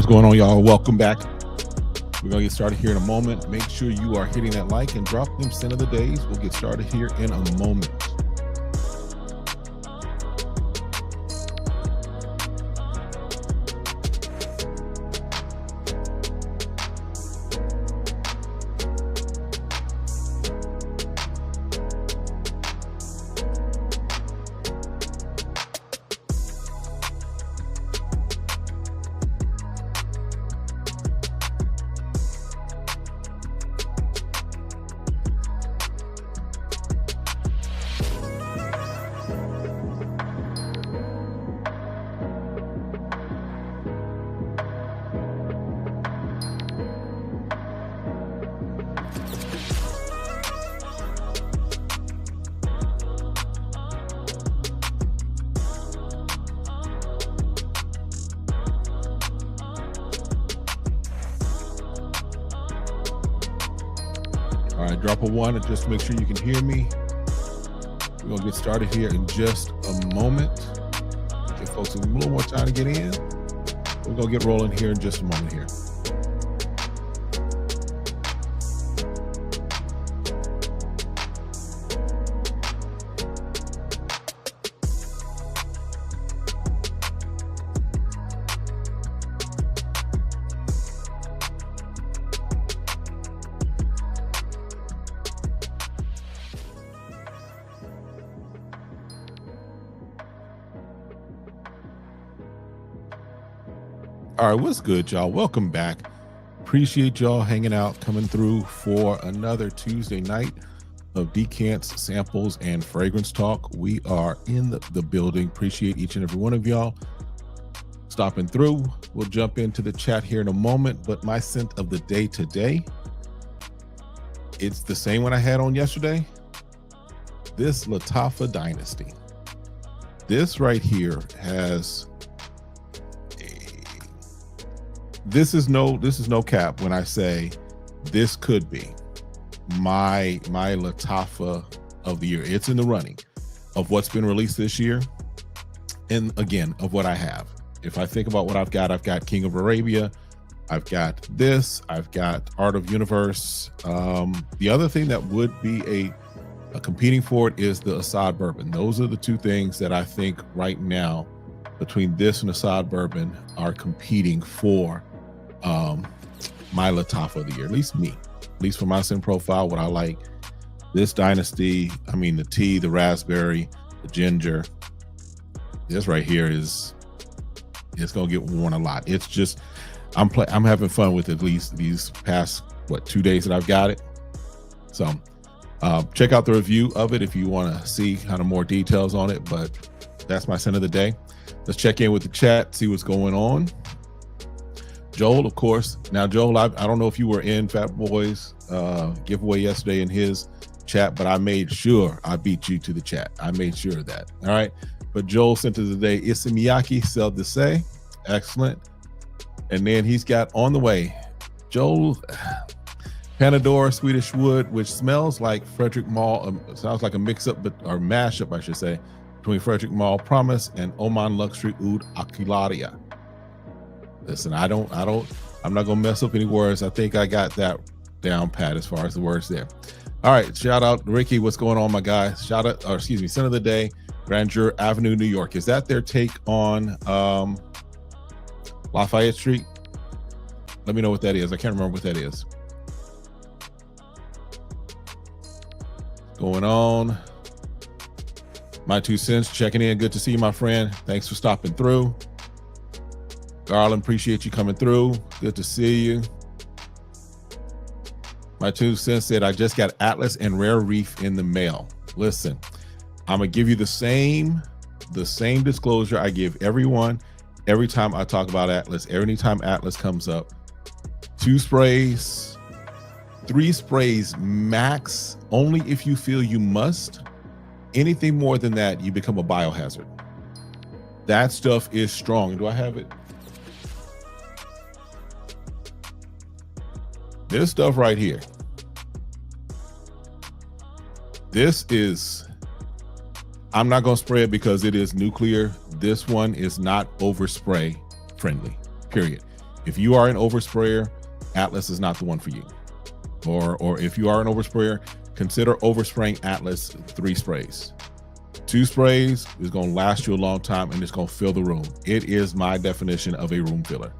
What's going on, y'all? Welcome back. We're going to get started here in a moment. Make sure you are hitting that like and drop them scent of the days. We'll get started here in a moment. All right, drop a one and just make sure you can hear me. We're going to get started here in just a moment. Give folks a little more time to get in. We're going to get rolling here in just a moment here. All right, what's good, y'all? Welcome back. Appreciate y'all hanging out, coming through for another Tuesday night of Decants, Samples, and Fragrance Talk. We are in the building. Appreciate each and every one of y'all stopping through. We'll jump into the chat here in a moment, but my scent of the day today, it's the same one I had on yesterday. This Latafa Dynasty. This right here has... This is no cap when I say this could be my Latafa of the year. It's in the running of what's been released this year, and again of what I have. If I think about what I've got King of Arabia, I've got this, I've got Art of Universe. The other thing that would be a competing for it is the Assad Bourbon. Those are the two things that I think right now between this and Assad Bourbon are competing for my Latafa of the year, at least for my scent profile. What I like, this Dynasty, I mean the tea, the raspberry, the ginger, this right here it's gonna get worn a lot. It's just I'm having fun with at least these past 2 days that I've got it. So check out the review of it if you want to see kind of more details on it, but that's my scent of the day. Let's check in with the chat, see what's going on. Joel, of course. Now, Joel, I don't know if you were in Fat Boy's giveaway yesterday in his chat, but I made sure I beat you to the chat. I made sure of that. All right. But Joel sent us today, Isamiyaki Cell de Se. Excellent. And then he's got on the way, Joel, Panador Swedish Wood, which smells like Frederick Mall. Sounds like a mix-up, or mash-up, I should say, between Frederick Mall Promise and Oman Luxury Oud Aquilaria. Listen, I'm not gonna mess up any words. I think I got that down pat as far as the words there. All right, shout out Ricky. What's going on, my guy? Scent of the day, Grandeur Avenue, New York. Is that their take on Lafayette Street? Let me know what that is. I can't remember what that is. Going on. My 2 cents, checking in. Good to see you, my friend. Thanks for stopping through. Garland, appreciate you coming through. Good to see you. My 2 cents said, I just got Atlas and Rare Reef in the mail. Listen, I'm gonna give you the same disclosure I give everyone every time I talk about Atlas. Anytime Atlas comes up, 2 sprays, 3 sprays max, only if you feel you must. Anything more than that, you become a biohazard. That stuff is strong. Do I have it? This stuff right here. This is, I'm not going to spray it because it is nuclear. This one is not overspray friendly, period. If you are an oversprayer, Atlas is not the one for you. Or if you are an oversprayer, consider overspraying Atlas 3 sprays. 2 sprays is going to last you a long time, and it's going to fill the room. It is my definition of a room filler.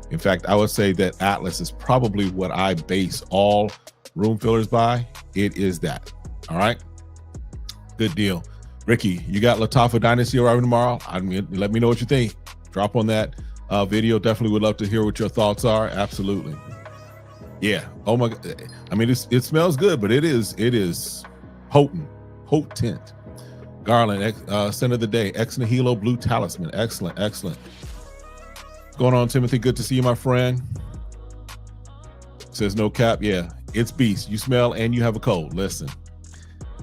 In fact, I would say that Atlas is probably what I base all room fillers by. It is that. All right. Good deal. Ricky, you got Latafa Dynasty arriving tomorrow. I mean, let me know what you think. Drop on that video. Definitely would love to hear what your thoughts are. Absolutely. Yeah. Oh my God. I mean, it smells good, but it is potent. Garland, center of the day, Ex Nihilo Blue Talisman. Excellent, excellent. What's going on, Timothy? Good to see you, my friend. Says no cap. Yeah, it's beast. You smell and you have a cold. Listen,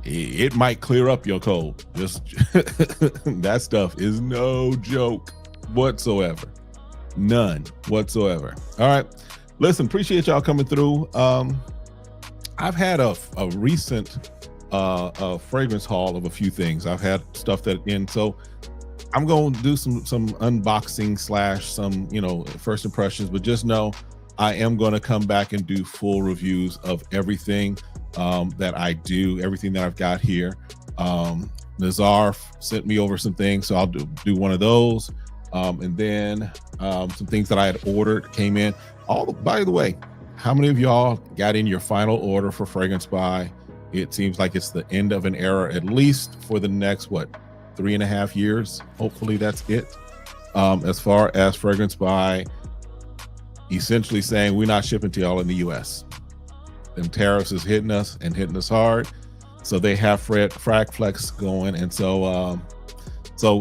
it might clear up your cold. Just that stuff is no joke whatsoever. None whatsoever. All right. Listen, appreciate y'all coming through. I've had a recent fragrance haul of a few things. I've had stuff so I'm going to do some unboxing / some first impressions, but just know I am going to come back and do full reviews of everything that I do, everything that I've got here. Nazar sent me over some things, so I'll do one of those, and then some things that I had ordered came in. By the way, how many of y'all got in your final order for Fragrance Buy? It seems like it's the end of an era, at least for the next, 3.5 years. Hopefully that's it. As far as Fragrance Buy, essentially saying we're not shipping to y'all in the US. Them tariffs is hitting us hard. So they have Fragflex going. And so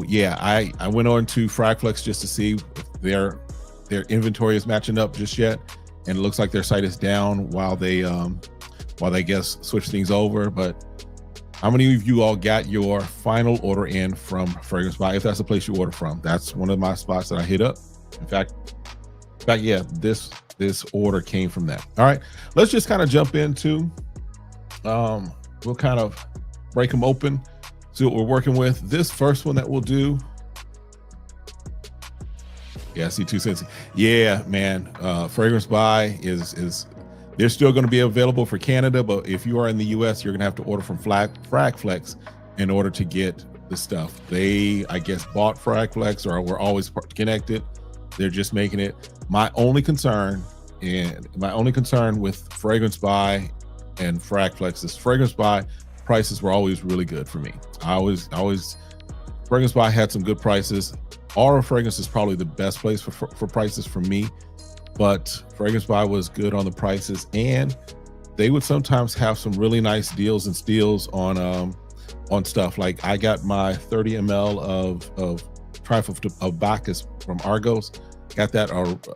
yeah, I went on to Fragflex just to see if their inventory is matching up just yet. And it looks like their site is down while they guess switch things over. But how many of you all got your final order in from Fragrance Buy? If that's the place you order from, that's one of my spots that I hit up. In fact, yeah, this order came from that. All right, let's just kind of jump into, we'll kind of break them open, see what we're working with. This first one that we'll do. Yeah, I see 2 cents. Yeah, man, Fragrance Buy is they're still going to be available for Canada, but if you are in the US, you're going to have to order from Fragflex in order to get the stuff. They, I guess, bought Fragflex or were always connected. They're just making it. My only concern with Fragrance Buy and Fragflex is Fragrance Buy prices were always really good for me. Fragrance Buy had some good prices. Aura Fragrance is probably the best place for prices for me, but Fragrance Buy was good on the prices, and they would sometimes have some really nice deals and steals on stuff. Like I got my 30 ml of Trifle of Bacchus from Argos, got that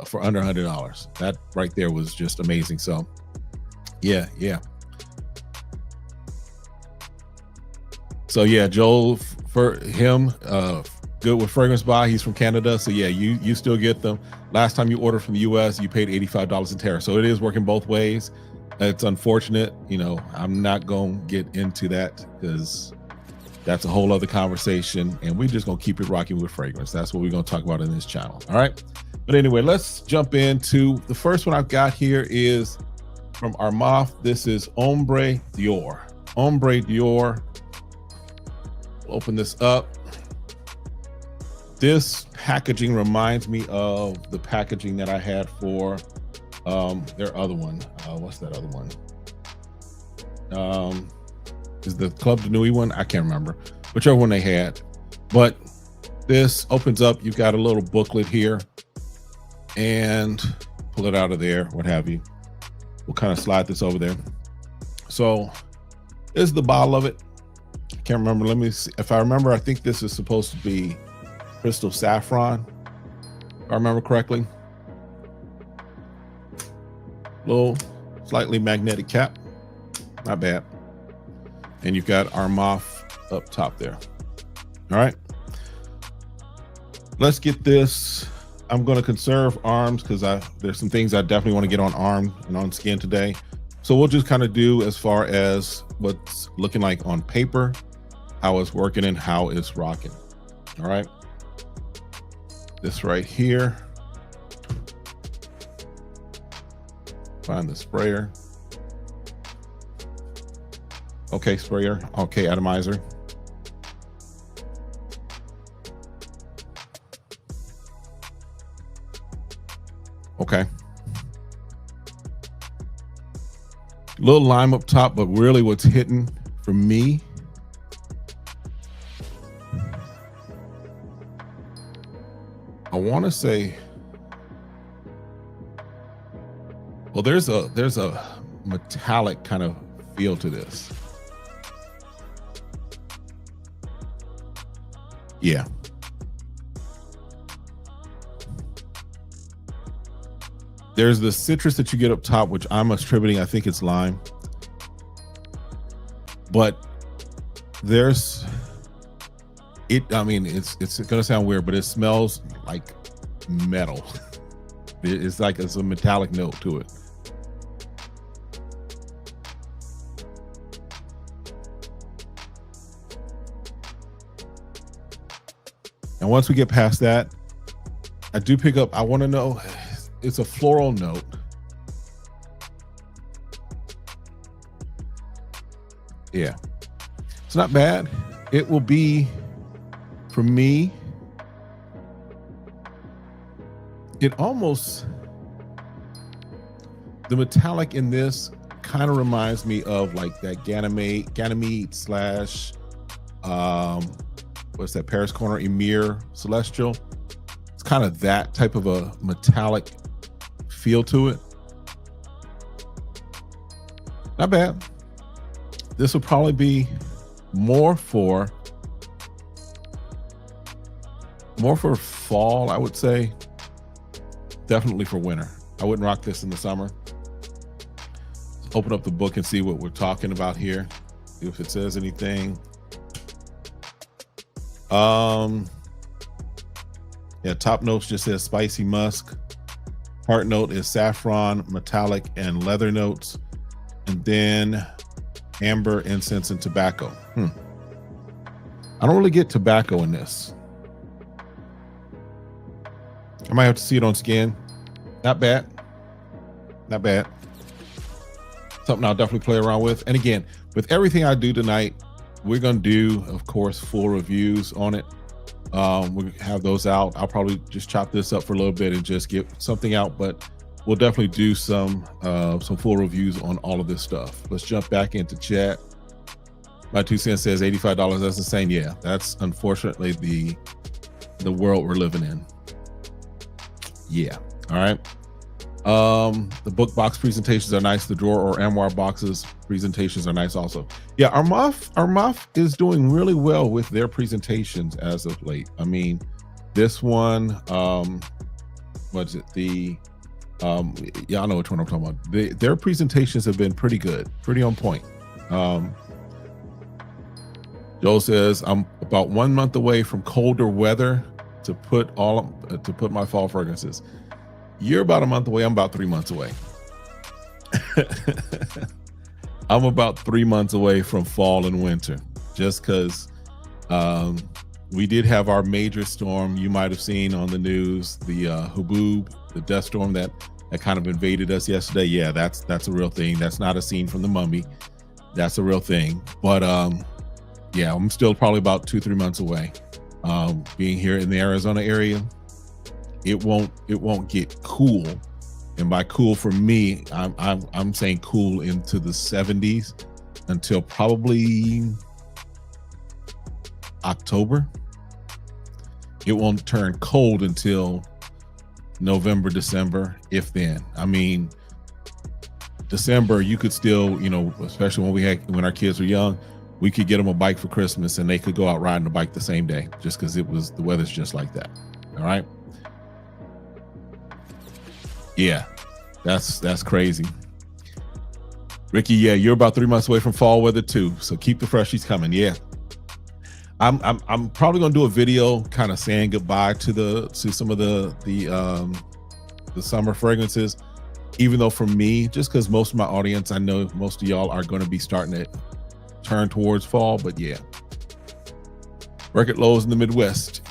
for under $100. That right there was just amazing. So yeah. So yeah, Joel, for him, good with Fragrance Buy. He's from Canada, so yeah, you still get them. Last time you ordered from the US, you paid $85 in tariff. So it is working both ways. It's unfortunate, I'm not gonna get into that because that's a whole other conversation, and we're just gonna keep it rocking with fragrance. That's what we're gonna talk about in this channel. All right. But anyway, let's jump into the first one I've got here is from Armaf. This is Ombre Dior. Ombre Dior. We'll open this up. This packaging reminds me of the packaging that I had for their other one. What's that other one? Is the Club de Nuit one? I can't remember. Whichever one they had. But this opens up. You've got a little booklet here. And pull it out of there, what have you. We'll kind of slide this over there. So this is the bottle of it. I can't remember. Let me see. If I remember, I think this is supposed to be Crystal Saffron, if I remember correctly. Little slightly magnetic cap, not bad. And you've got Armaf up top there. All right, let's get this. I'm going to conserve arms because there's some things I definitely want to get on arm and on skin today. So we'll just kind of do as far as what's looking like on paper, how it's working and how it's rocking. All right. This right here. Find the sprayer. Okay, sprayer. Okay, atomizer. Okay. Little lime up top, but really what's hitting for me I want to say, well, there's a metallic kind of feel to this. Yeah. There's the citrus that you get up top, which I'm attributing, I think it's lime. But there's I mean, it's gonna sound weird, but it smells like metal. It's like it's a metallic note to it. And once we get past that, I do pick up, I want to know, it's a floral note. Yeah, it's not bad. It will be, for me, it almost, the metallic in this kind of reminds me of like that Ganymede slash, what's that, Paris Corner Emir Celestial. It's kind of that type of a metallic feel to it. Not bad. This will probably be more for fall, I would say. Definitely for winter. I wouldn't rock this in the summer. Let's open up the book and see what we're talking about here, if it says anything. Yeah, top notes just says spicy musk. Heart note is saffron, metallic, and leather notes. And then amber, incense, and tobacco. I don't really get tobacco in this. I might have to see it on scan. Not bad. Not bad. Something I'll definitely play around with. And again, with everything I do tonight, we're going to do, of course, full reviews on it. We have those out. I'll probably just chop this up for a little bit and just get something out, but we'll definitely do some full reviews on all of this stuff. Let's jump back into chat. My 2 cents says $85. That's insane. Yeah, that's unfortunately the world we're living in. Yeah. All right. The book box presentations are nice. The drawer or armoire boxes presentations are nice also. Yeah, Armaf is doing really well with their presentations as of late. I mean, this one, what's it? Yeah, I know which one I'm talking about. Their presentations have been pretty good, pretty on point. Joel says, I'm about 1 month away from colder weather to put my fall fragrances. You're about a month away. I'm about 3 months away. I'm about 3 months away from fall and winter, just because we did have our major storm. You might have seen on the news, the Hubub, the death storm that kind of invaded us yesterday. Yeah, that's a real thing. That's not a scene from The Mummy. That's a real thing. But yeah, I'm still probably about 2-3 months away. Being here in the Arizona area, it won't get cool, and by cool for me, I'm saying cool into the 70s until probably October. It won't turn cold until November, December, if then. I mean, December, you could still, especially when our kids were young, we could get them a bike for Christmas and they could go out riding a bike the same day, just because the weather's just like that. All right. Yeah, that's crazy. Ricky, yeah, you're about 3 months away from fall weather too, so keep the freshies coming. Yeah, I'm probably gonna do a video kind of saying goodbye to some of the summer fragrances, even though for me, just because most of my audience, I know most of y'all are going to be starting to turn towards fall. But yeah, record lows in the Midwest.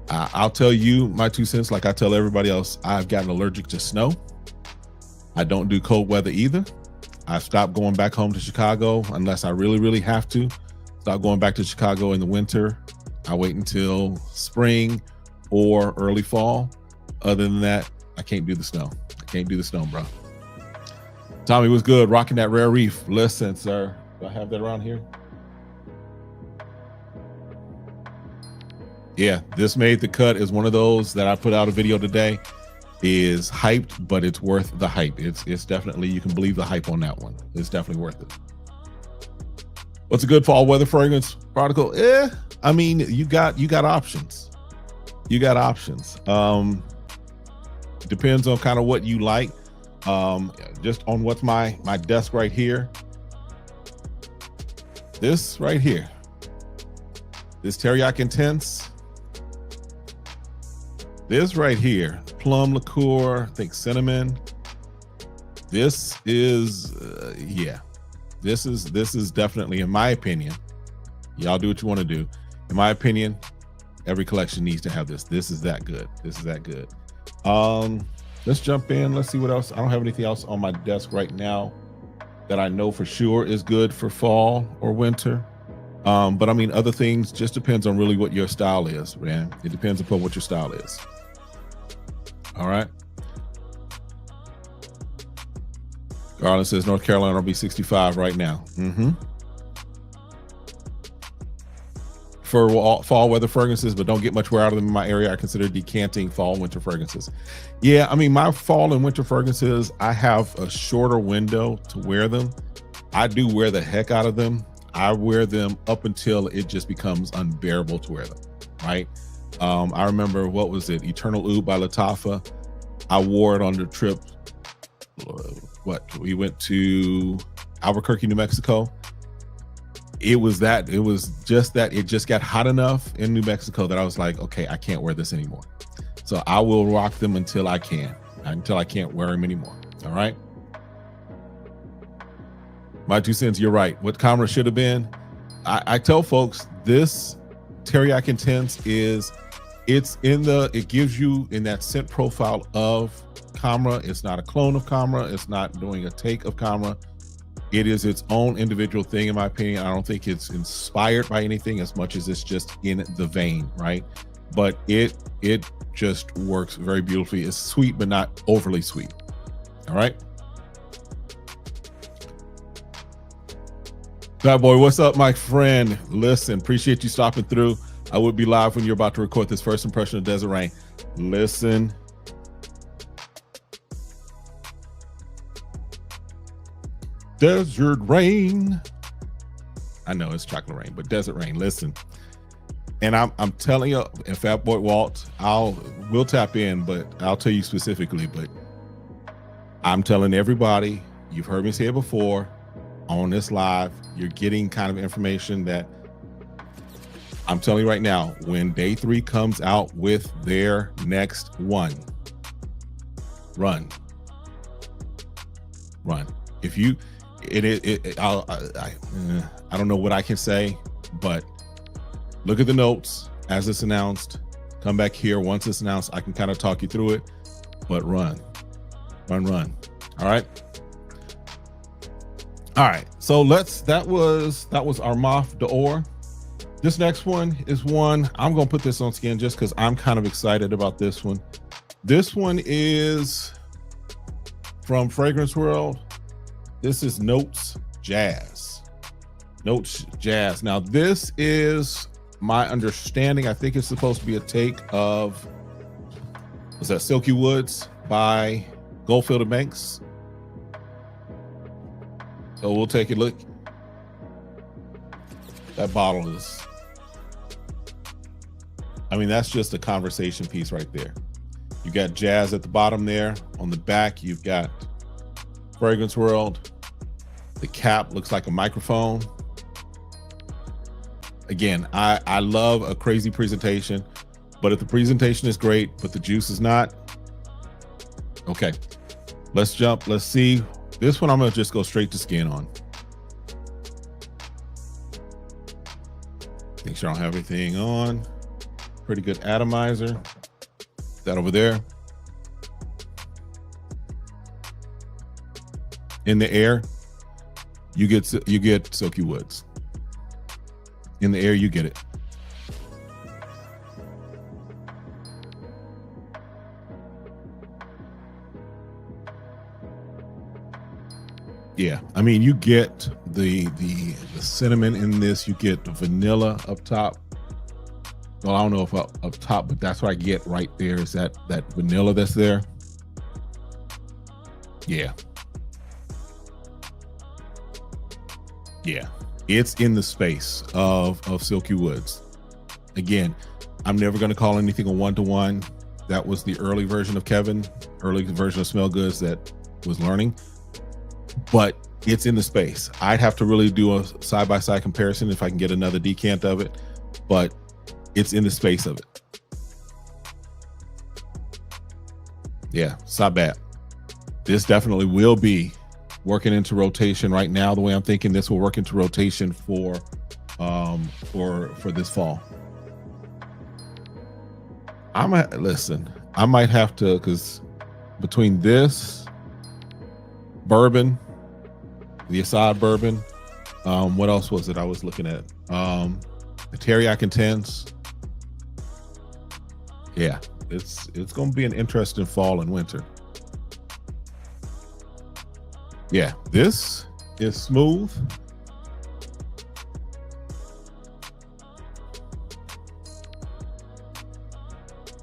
I'll tell you my 2 cents, like I tell everybody else. I've gotten allergic to snow. I don't do cold weather either. I stopped going back home to Chicago unless I really, really have to. Stop going back to Chicago in the winter. I wait until spring or early fall. Other than that, I can't do the snow. I can't do the snow, bro. Tommy was good, rocking that Rare Reef. Listen, sir, do I have that around here? Yeah, this made the cut. Is one of those that I put out a video today. Is hyped, but it's worth the hype. It's definitely, you can believe the hype on that one. It's definitely worth it. What's a good fall weather fragrance particle? I mean, you got options. You got options. Depends on kind of what you like. Just on what's my desk right here. This right here. This Teriyaki Intense. This right here, plum liqueur, I think cinnamon. This is, yeah, this is definitely, in my opinion, y'all do what you want to do. In my opinion, every collection needs to have this. This is that good. This is that good. Let's jump in. Let's see what else. I don't have anything else on my desk right now that I know for sure is good for fall or winter. But I mean, other things just depends on really what your style is, man. It depends upon what your style is. All right. Garland says North Carolina will be 65 right now. For fall weather fragrances, but don't get much wear out of them in my area. I consider decanting fall winter fragrances. Yeah, I mean, my fall and winter fragrances, I have a shorter window to wear them. I do wear the heck out of them. I wear them up until it just becomes unbearable to wear them, right? I remember, what was it? Eternal Oud by Lattafa. I wore it on the trip. We went to Albuquerque, New Mexico. It was just that it just got hot enough in New Mexico that I was like, okay, I can't wear this anymore. So I will rock them until I can't wear them anymore. All right. My 2 cents, you're right. What Camera should have been, I tell folks, this Teriyaki Intense it gives you in that scent profile of Camera. It's not a clone of Camera. It's not doing a take of Camera. It is its own individual thing, in my opinion. I don't think it's inspired by anything as much as it's just in the vein, right? But it just works very beautifully. It's sweet, but not overly sweet. All right. Bad boy, what's up, my friend? Listen, appreciate you stopping through. I would be live when you're about to record this first impression of Desert Rain. Listen. Desert Rain. I know it's Chocolate Rain, but Desert Rain, listen. And I'm telling you, and Fat Boy Walt, we'll tap in, but I'll tell you specifically, but I'm telling everybody, you've heard me say it before on this live, you're getting kind of information that I'm telling you right now, when day 3 comes out with their next one, run. If you, I don't know what I can say, but look at the notes as it's announced. Come back here once it's announced. I can kind of talk you through it, but run. All right. So that was Armaf d'Or. This next one is one I'm gonna put this on skin just because I'm kind of excited about this one. This one is from Fragrance World. This is Notes Jazz. Now this is my understanding. I think it's supposed to be a take of, was that Silky Woods by Goldfield and Banks. So we'll take a look. That bottle is, I mean, that's just a conversation piece right there. You got jazz at the bottom there. On the back, you've got Fragrance World. The cap looks like a microphone. Again, I love a crazy presentation, but if the presentation is great, but the juice is not, okay, let's jump. Let's see. This one I'm gonna just go straight to skin on. Make sure I don't have everything on. Pretty good atomizer. That over there. In the air, you get Silky Woods. In the air, you get it. Yeah, I mean, you get the cinnamon in this. You get the vanilla up top. Well, I don't know if up top, but that's what I get right there. Is that vanilla that's there? Yeah. Yeah, it's in the space of Silky Woods. Again, I'm never going to call anything a one-to-one. That was the early version of Kevin, early version of SmellGoodz that was learning. But it's in the space. I'd have to really do a side-by-side comparison if I can get another decant of it, but it's in the space of it. Yeah, it's not bad. This definitely will be working into rotation right now. The way I'm thinking, this will work into rotation for this fall. I might have to, because between this bourbon, the Assad bourbon, what else was it I was looking at? The teriyaki intense. Yeah, it's going to be an interesting fall and winter. Yeah, this is smooth.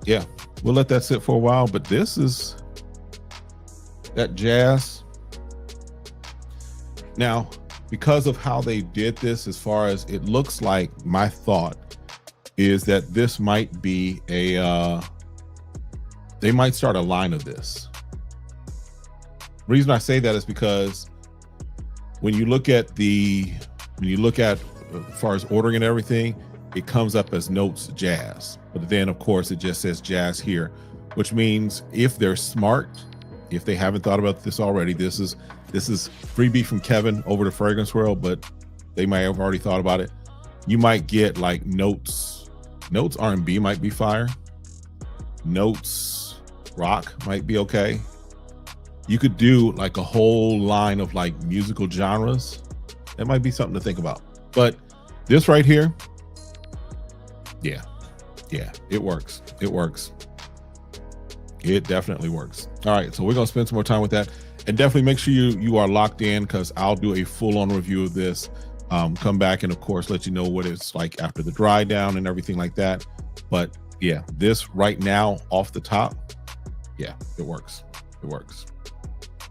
Yeah, we'll let that sit for a while, but this is that jazz. Now, because of how they did this, as far as it looks like, my thought is that this might be a, they might start a line of this. The reason I say that is because when you look at as far as ordering and everything, it comes up as notes jazz, but then of course it just says jazz here, which means if they're smart, if they haven't thought about this already, this is freebie from Kevin over to Fragrance World, but they might have already thought about it. You might get like notes R&B might be fire, notes rock might be okay. You could do like a whole line of like musical genres. That might be something to think about. But this right here, yeah, it works. It works. It definitely works. All right, so we're gonna spend some more time with that, and definitely make sure you are locked in, because I'll do a full-on review of this. Come back and of course let you know what it's like after the dry down and everything like that. But yeah, this right now off the top, yeah, it works. It works.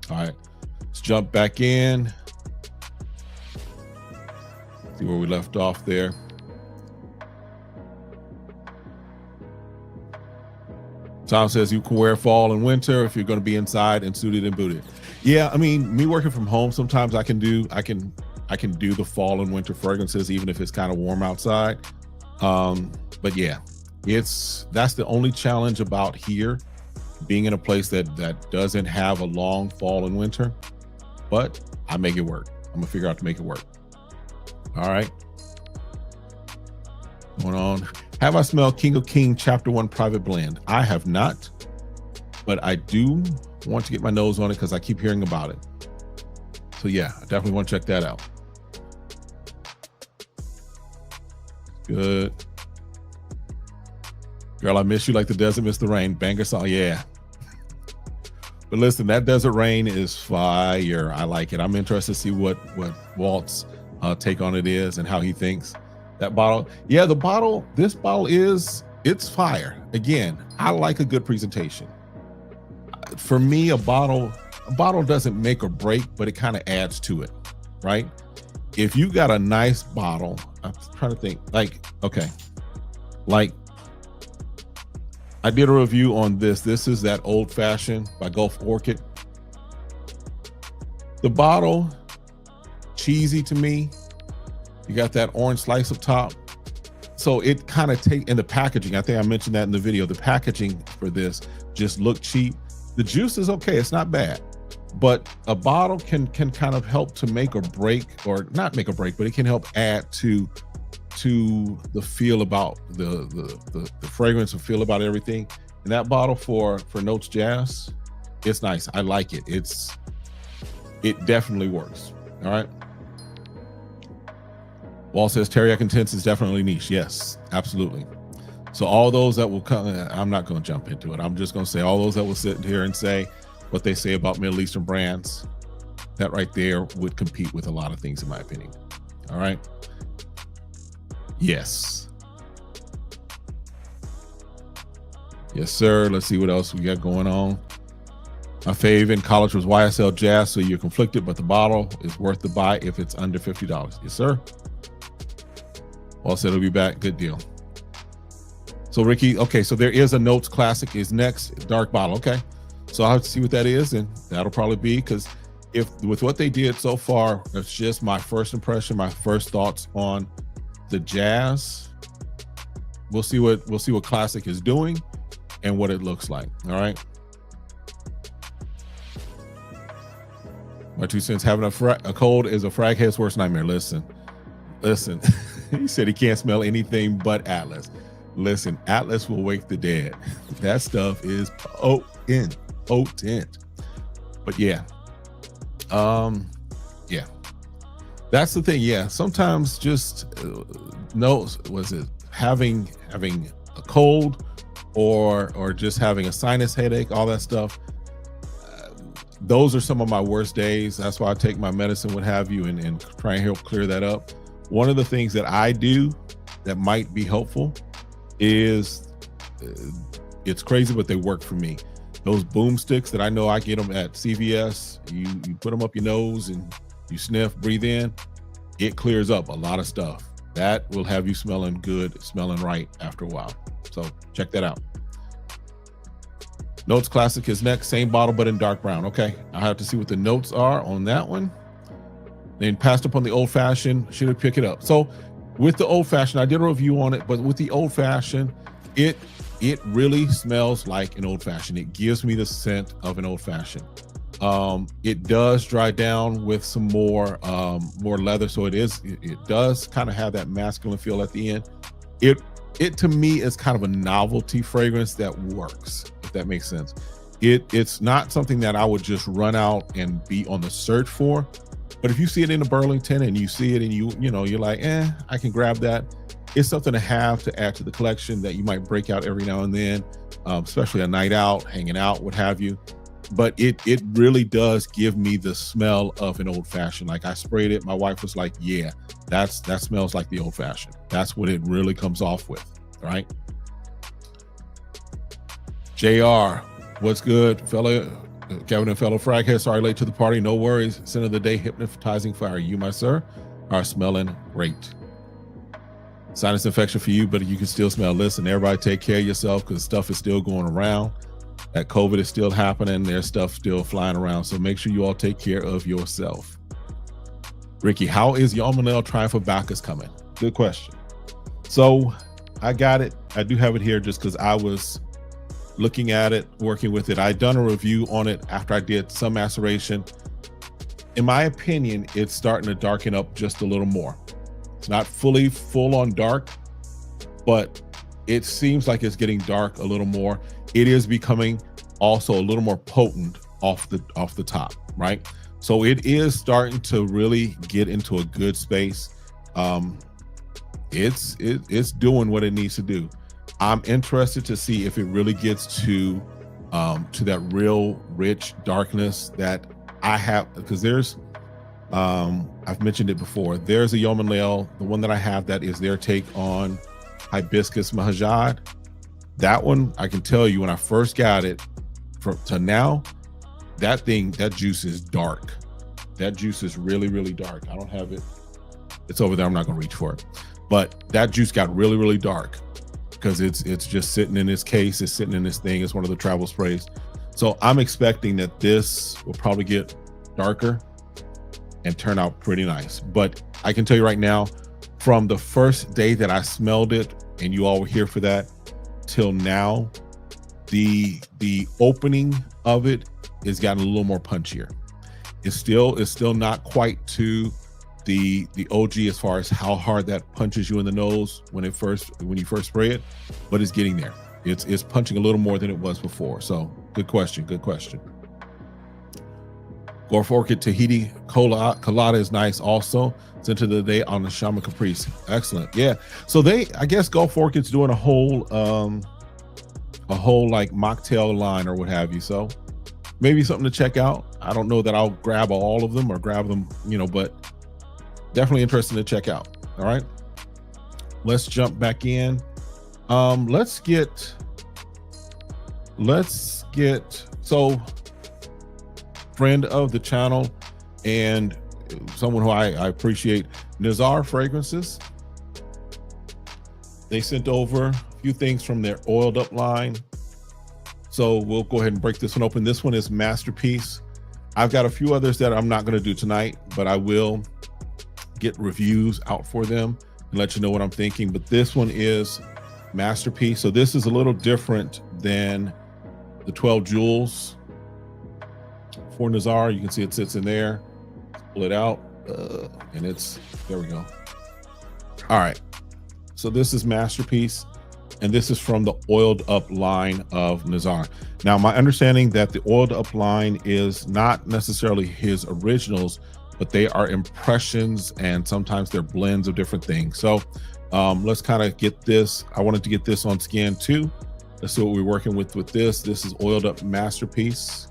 All right, let's jump back in. See where we left off there. Tom says you can wear fall and winter if you're going to be inside and suited and booted. Yeah, I mean, me working from home, sometimes I can do the fall and winter fragrances even if it's kind of warm outside. But yeah, that's the only challenge about here, being in a place that doesn't have a long fall and winter, but I make it work. I'm gonna figure out to make it work. All right. Going on. Have I smelled King of King Chapter 1 Private Blend? I have not, but I do want to get my nose on it because I keep hearing about it. So yeah, I definitely want to check that out. Good. Girl, I miss you like the desert miss the rain. Banger song, yeah. But listen, that Desert Rain is fire. I like it. I'm interested to see what Walt's take on it is and how he thinks. That bottle, yeah, this bottle it's fire. Again, I like a good presentation. For me, a bottle doesn't make or break, but it kind of adds to it, right? If you got a nice bottle, I'm trying to think, like, okay, like I did a review on this. This is that Old Fashioned by Gulf Orchid. The bottle, cheesy to me. You got that orange slice up top. So it kind of in the packaging, I think I mentioned that in the video, the packaging for this just looked cheap. The juice is okay, it's not bad. But a bottle can kind of help to make or break, or not make or break, but it can help add to the feel about the fragrance and feel about everything. And that bottle for Notes Jazz, it's nice. I like it. It definitely works. All right. Wall says teriyaki intense is definitely niche. Yes, absolutely. So all those that will come, I'm not going to jump into it. I'm just going to say all those that will sit here and say what they say about Middle Eastern brands, that right there would compete with a lot of things in my opinion. All right. Yes. Yes, sir. Let's see what else we got going on. My fave in college was YSL Jazz, so you're conflicted, but the bottle is worth the buy if it's under $50. Yes, sir. Well said, it'll be back. Good deal. So Ricky, okay, so there is a Notes Classic is next, dark bottle. Okay, so I'll have to see what that is, and that'll probably be, because if with what they did so far, it's just my first impression, my first thoughts on the Jazz. We'll see what Classic is doing and what it looks like. All right. My 2 cents, having a cold is a frag head's worst nightmare. Listen. He said he can't smell anything but Atlas. Listen, Atlas will wake the dead. That stuff is potent. But yeah. Yeah. That's the thing. Yeah. Sometimes just having a cold or just having a sinus headache, all that stuff. Those are some of my worst days. That's why I take my medicine, what have you, and try and help clear that up. One of the things that I do that might be helpful is, it's crazy, but they work for me. Those boomsticks that I know I get them at CVS, you put them up your nose and you sniff, breathe in, it clears up a lot of stuff. That will have you smelling good, smelling right after a while. So check that out. Notes Classic is next, same bottle, but in dark brown. Okay, I'll have to see what the notes are on that one. Then passed up on the Old Fashioned, should have picked it up. So with the Old Fashioned, I did a review on it, but with the Old Fashioned, it really smells like an Old Fashioned. It gives me the scent of an Old Fashioned. It does dry down with some more leather, so it does kind of have that masculine feel at the end. It to me is kind of a novelty fragrance that works, if that makes sense. It's not something that I would just run out and be on the search for. But if you see it in a Burlington and you see it and you're like, I can grab that. It's something to have to add to the collection that you might break out every now and then, especially a night out, hanging out, what have you. But it really does give me the smell of an Old Fashioned. Like I sprayed it, my wife was like, yeah, that smells like the Old Fashioned. That's what it really comes off with, right? JR, what's good, fella? Kevin and fellow fraghead, sorry late to the party. No worries. Scent of the day, hypnotizing fire. You, my sir, are smelling great. Sinus infection for you, but you can still smell. Listen, everybody take care of yourself because stuff is still going around. That COVID is still happening. There's stuff still flying around. So make sure you all take care of yourself. Ricky, how is Yarmanel Triumph of Bacchus coming? Good question. So I got it. I do have it here just because I was looking at it, working with it. I'd done a review on it after I did some maceration. In my opinion, it's starting to darken up just a little more. It's not full on dark, but it seems like it's getting dark a little more. It is becoming also a little more potent off the top, right? So it is starting to really get into a good space. It's doing what it needs to do. I'm interested to see if it really gets to that real rich darkness that I have, because there's I've mentioned it before. There's a Yeoman'Lale, the one that I have that is their take on Hibiscus Mahajad. That one, I can tell you when I first got it to now, that juice is dark. That juice is really, really dark. I don't have it. It's over there. I'm not going to reach for it. But that juice got really, really dark because it's just sitting in this case. It's sitting in this thing. It's one of the travel sprays. So I'm expecting that this will probably get darker and turn out pretty nice. But I can tell you right now, from the first day that I smelled it, and you all were here for that, till now, the opening of it has gotten a little more punchier. It's still not quite to the OG as far as how hard that punches you in the nose when you first spray it, but it's getting there. It's punching a little more than it was before. So good question. Gulf Orchid Tahiti Colada is nice also. Sent of the day on the Shama Caprice. Excellent. Yeah. So I guess Gulf Orchid's doing a whole like mocktail line or what have you. So maybe something to check out. I don't know that I'll grab all of them or grab them, but definitely interesting to check out. All right. Let's jump back in. Let's get so friend of the channel and someone who I appreciate, Nizar Fragrances. They sent over a few things from their oiled up line. So we'll go ahead and break this one open. This one is Masterpiece. I've got a few others that I'm not going to do tonight, but I will get reviews out for them and let you know what I'm thinking. But this one is Masterpiece. So this is a little different than the 12 Jewels for Nizar. You can see it sits in there. Pull it out, and there we go. All right. So this is Masterpiece, and this is from the oiled up line of Nizar. Now, my understanding that the oiled up line is not necessarily his originals, but they are impressions, and sometimes they're blends of different things. So let's kind of get this. I wanted to get this on scan too. Let's see what we're working with this. This is oiled up Masterpiece.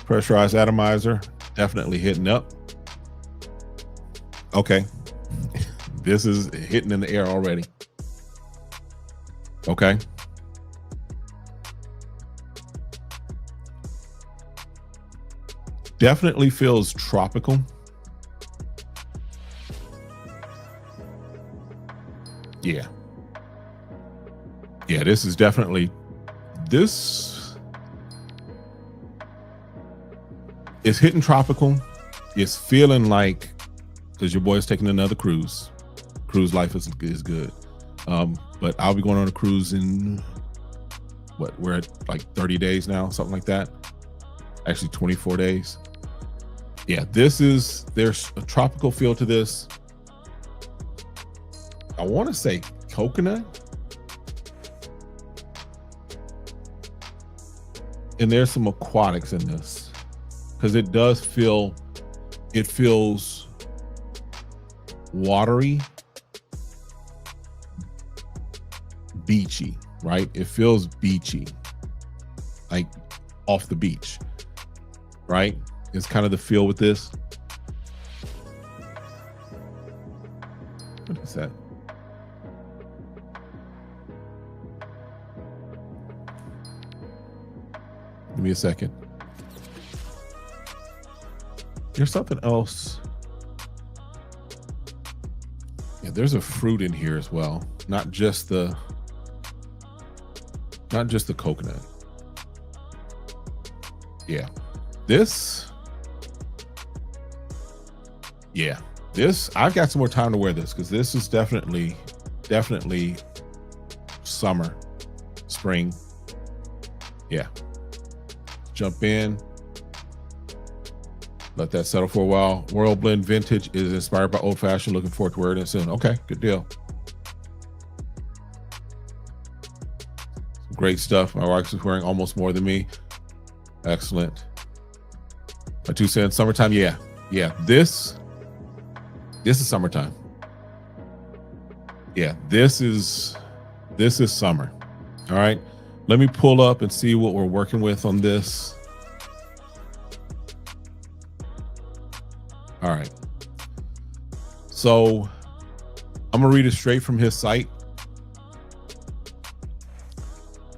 Pressurized atomizer, definitely hitting up. Okay. This is hitting in the air already. Okay. Definitely feels tropical. Yeah. Yeah, this is definitely, this is hitting tropical. It's feeling like, because your boy's taking another cruise. Cruise life is good. But I'll be going on a cruise in, we're at like 30 days now, something like that. Actually 24 days. Yeah, there's a tropical feel to this. I want to say coconut. And there's some aquatics in this, because it feels watery, beachy, right? It feels beachy, like off the beach, right? It's kind of the feel with this. What is that? Give me a second. There's something else. Yeah, there's a fruit in here as well. Not just the coconut. Yeah. I've got some more time to wear this, because this is definitely summer, spring. Yeah. Jump in, let that settle for a while. Royal Blend Vintage is inspired by Old Fashioned. Looking forward to wearing it soon. Okay, good deal. Great stuff. My wife is wearing almost more than me. Excellent. My 2 cents. Summertime. Yeah. This is summertime. Yeah, this is summer. All right. Let me pull up and see what we're working with on this. All right. So I'm gonna read it straight from his site.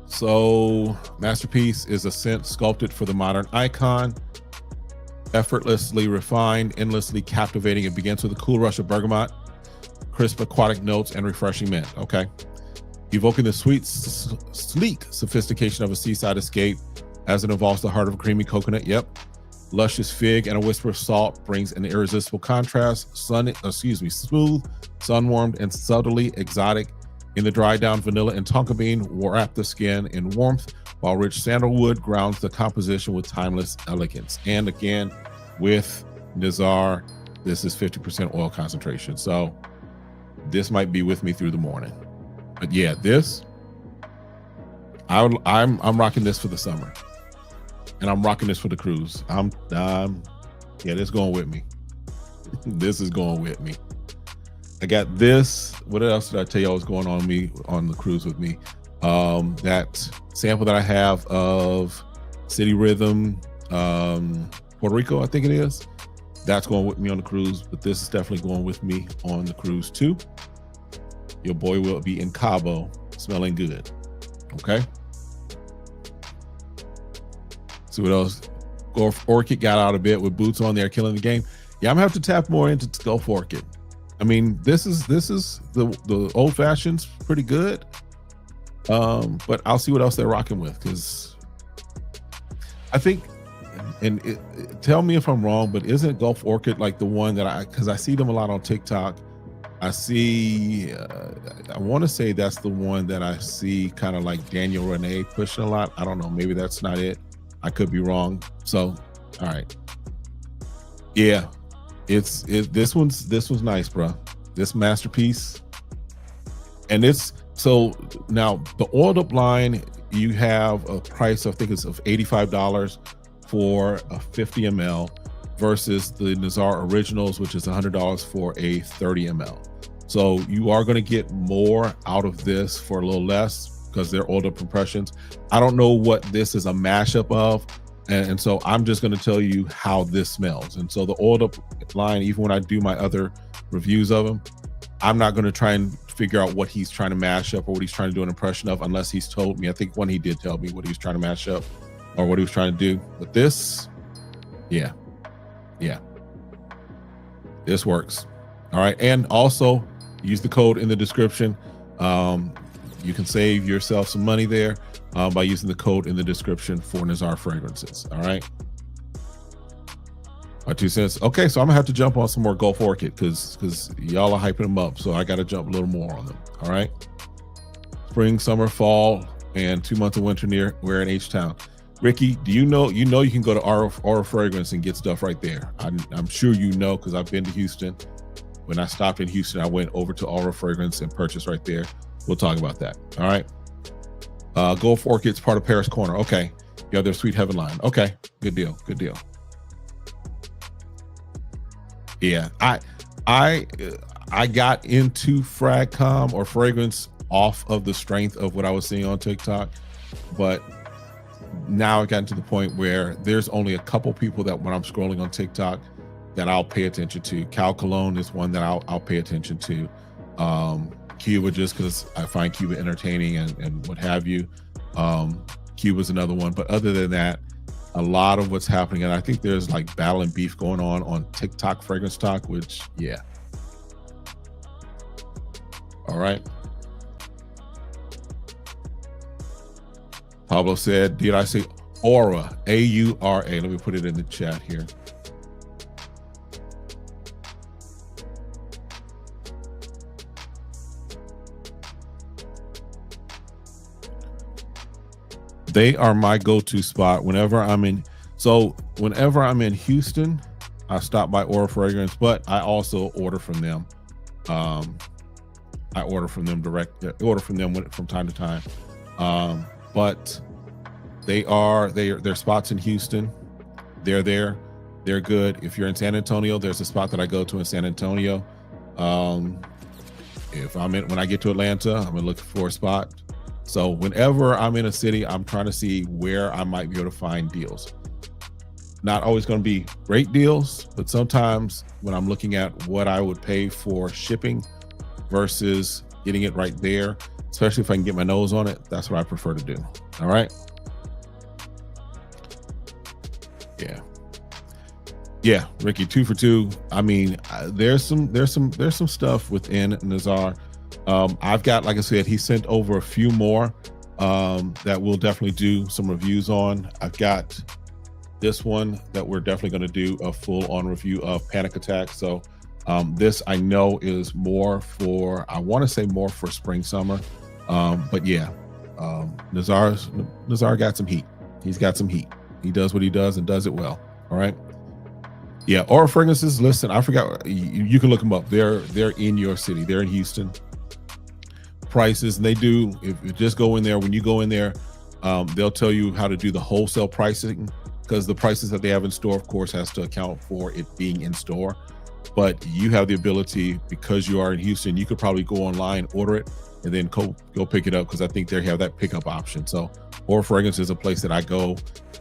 So Masterpiece is a scent sculpted for the modern icon. Effortlessly refined, endlessly captivating. It begins with a cool rush of bergamot, crisp aquatic notes, and refreshing mint. Okay. Evoking the sweet, sleek sophistication of a seaside escape as it involves the heart of a creamy coconut. Yep. Luscious fig and a whisper of salt brings an irresistible contrast. Smooth, sun-warmed, and subtly exotic. In the dried down vanilla and tonka bean wrap the skin in warmth, while rich sandalwood grounds the composition with timeless elegance. And again, with Nizar, this is 50% oil concentration. So this might be with me through the morning. But yeah, I'm rocking this for the summer. and I'm rocking this for the cruise. Yeah, this going with me. This is going with me. I got this. What else did I tell you was going on the cruise with me? That sample that I have of City Rhythm, Puerto Rico, I think it is. That's going with me on the cruise, but this is definitely going with me on the cruise too. Your boy will be in Cabo, smelling good. Okay. See what else? Orchid got out a bit with Boots on there, killing the game. Yeah, I'm gonna have to tap more into Gulf Orchid. I mean, this is the old fashions, pretty good. But I'll see what else they're rocking with, because I think, and tell me if I'm wrong, but isn't Gulf Orchid like the one that because I see them a lot on TikTok. I see, I want to say that's the one that I see kind of like Daniel Renee pushing a lot. I don't know, maybe that's not it. I could be wrong. So, all right. Yeah, this one's nice, bro. This masterpiece. And it's, so now the oiled up line, you have a price, I think it's of $85 for a 50 ml versus the Nazar Originals, which is $100 for a 30 ml. So you are going to get more out of this for a little less because they're oiled up impressions. I don't know what this is a mashup of. And so I'm just going to tell you how this smells. And so the oiled up line, even when I do my other reviews of them, I'm not going to try and figure out what he's trying to mash up or what he's trying to do an impression of unless he's told me. I think one he did tell me what he was trying to mash up or what he was trying to do. But this, yeah, this works. All right. And also use the code in the description. You can save yourself some money there by using the code in the description for Nazar fragrances. All right. My 2 cents. Okay, so I'm gonna have to jump on some more Gulf Orchid because y'all are hyping them up. So I got to jump a little more on them. All right. Spring, summer, fall, and 2 months of winter near we're in H-Town. Ricky, do you know you can go to Aura Fragrance and get stuff right there? I'm sure you know because I've been to Houston. When I stopped in Houston, I went over to Aura Fragrance and purchased right there. We'll talk about that. All right. Gulf Orchid's part of Paris Corner. Okay. You have their Sweet Heaven line. Okay. Good deal. Good deal. Yeah. I got into Fragcom or fragrance off of the strength of what I was seeing on TikTok, but now I got to the point where there's only a couple people that when I'm scrolling on TikTok that I'll pay attention to. Cal Cologne is one that I'll pay attention to. Cuba, just because I find Cuba entertaining and what have you. Cuba's another one, but other than that, a lot of what's happening, and I think there's like battle and beef going on TikTok fragrance talk, which yeah. All right. Pablo said, did I say Aura? A-U-R-A. Let me put it in the chat here. They are my go-to spot whenever I'm in. So whenever I'm in Houston, I stop by Aura Fragrance, but I also order from them. I order from them from time to time. But they're spots in Houston. They're there. They're good. If you're in San Antonio, there's a spot that I go to in San Antonio. When I get to Atlanta, I'm gonna look for a spot. So whenever I'm in a city, I'm trying to see where I might be able to find deals. Not always going to be great deals, but sometimes when I'm looking at what I would pay for shipping versus getting it right there, especially if I can get my nose on it, that's what I prefer to do. All right. Yeah, Ricky, 2 for 2. I mean, there's some stuff within Nazar. I've got, like I said, he sent over a few more that we'll definitely do some reviews on. I've got this one that we're definitely going to do a full-on review of, Panic Attack. So this I know is more for, I want to say more for spring, summer. But yeah, Nazar got some heat. He's got some heat. He does what he does and does it well. All right. Yeah, Aura Fragrances, listen, I forgot, you can look them up. They're in your city. They're in Houston. Prices, and they do, if you just go in there, when you go in there, they'll tell you how to do the wholesale pricing because the prices that they have in store, of course, has to account for it being in store. But you have the ability, because you are in Houston, you could probably go online, order it, and then go pick it up, because I think they have that pickup option. So Aura Fragrance is a place that I go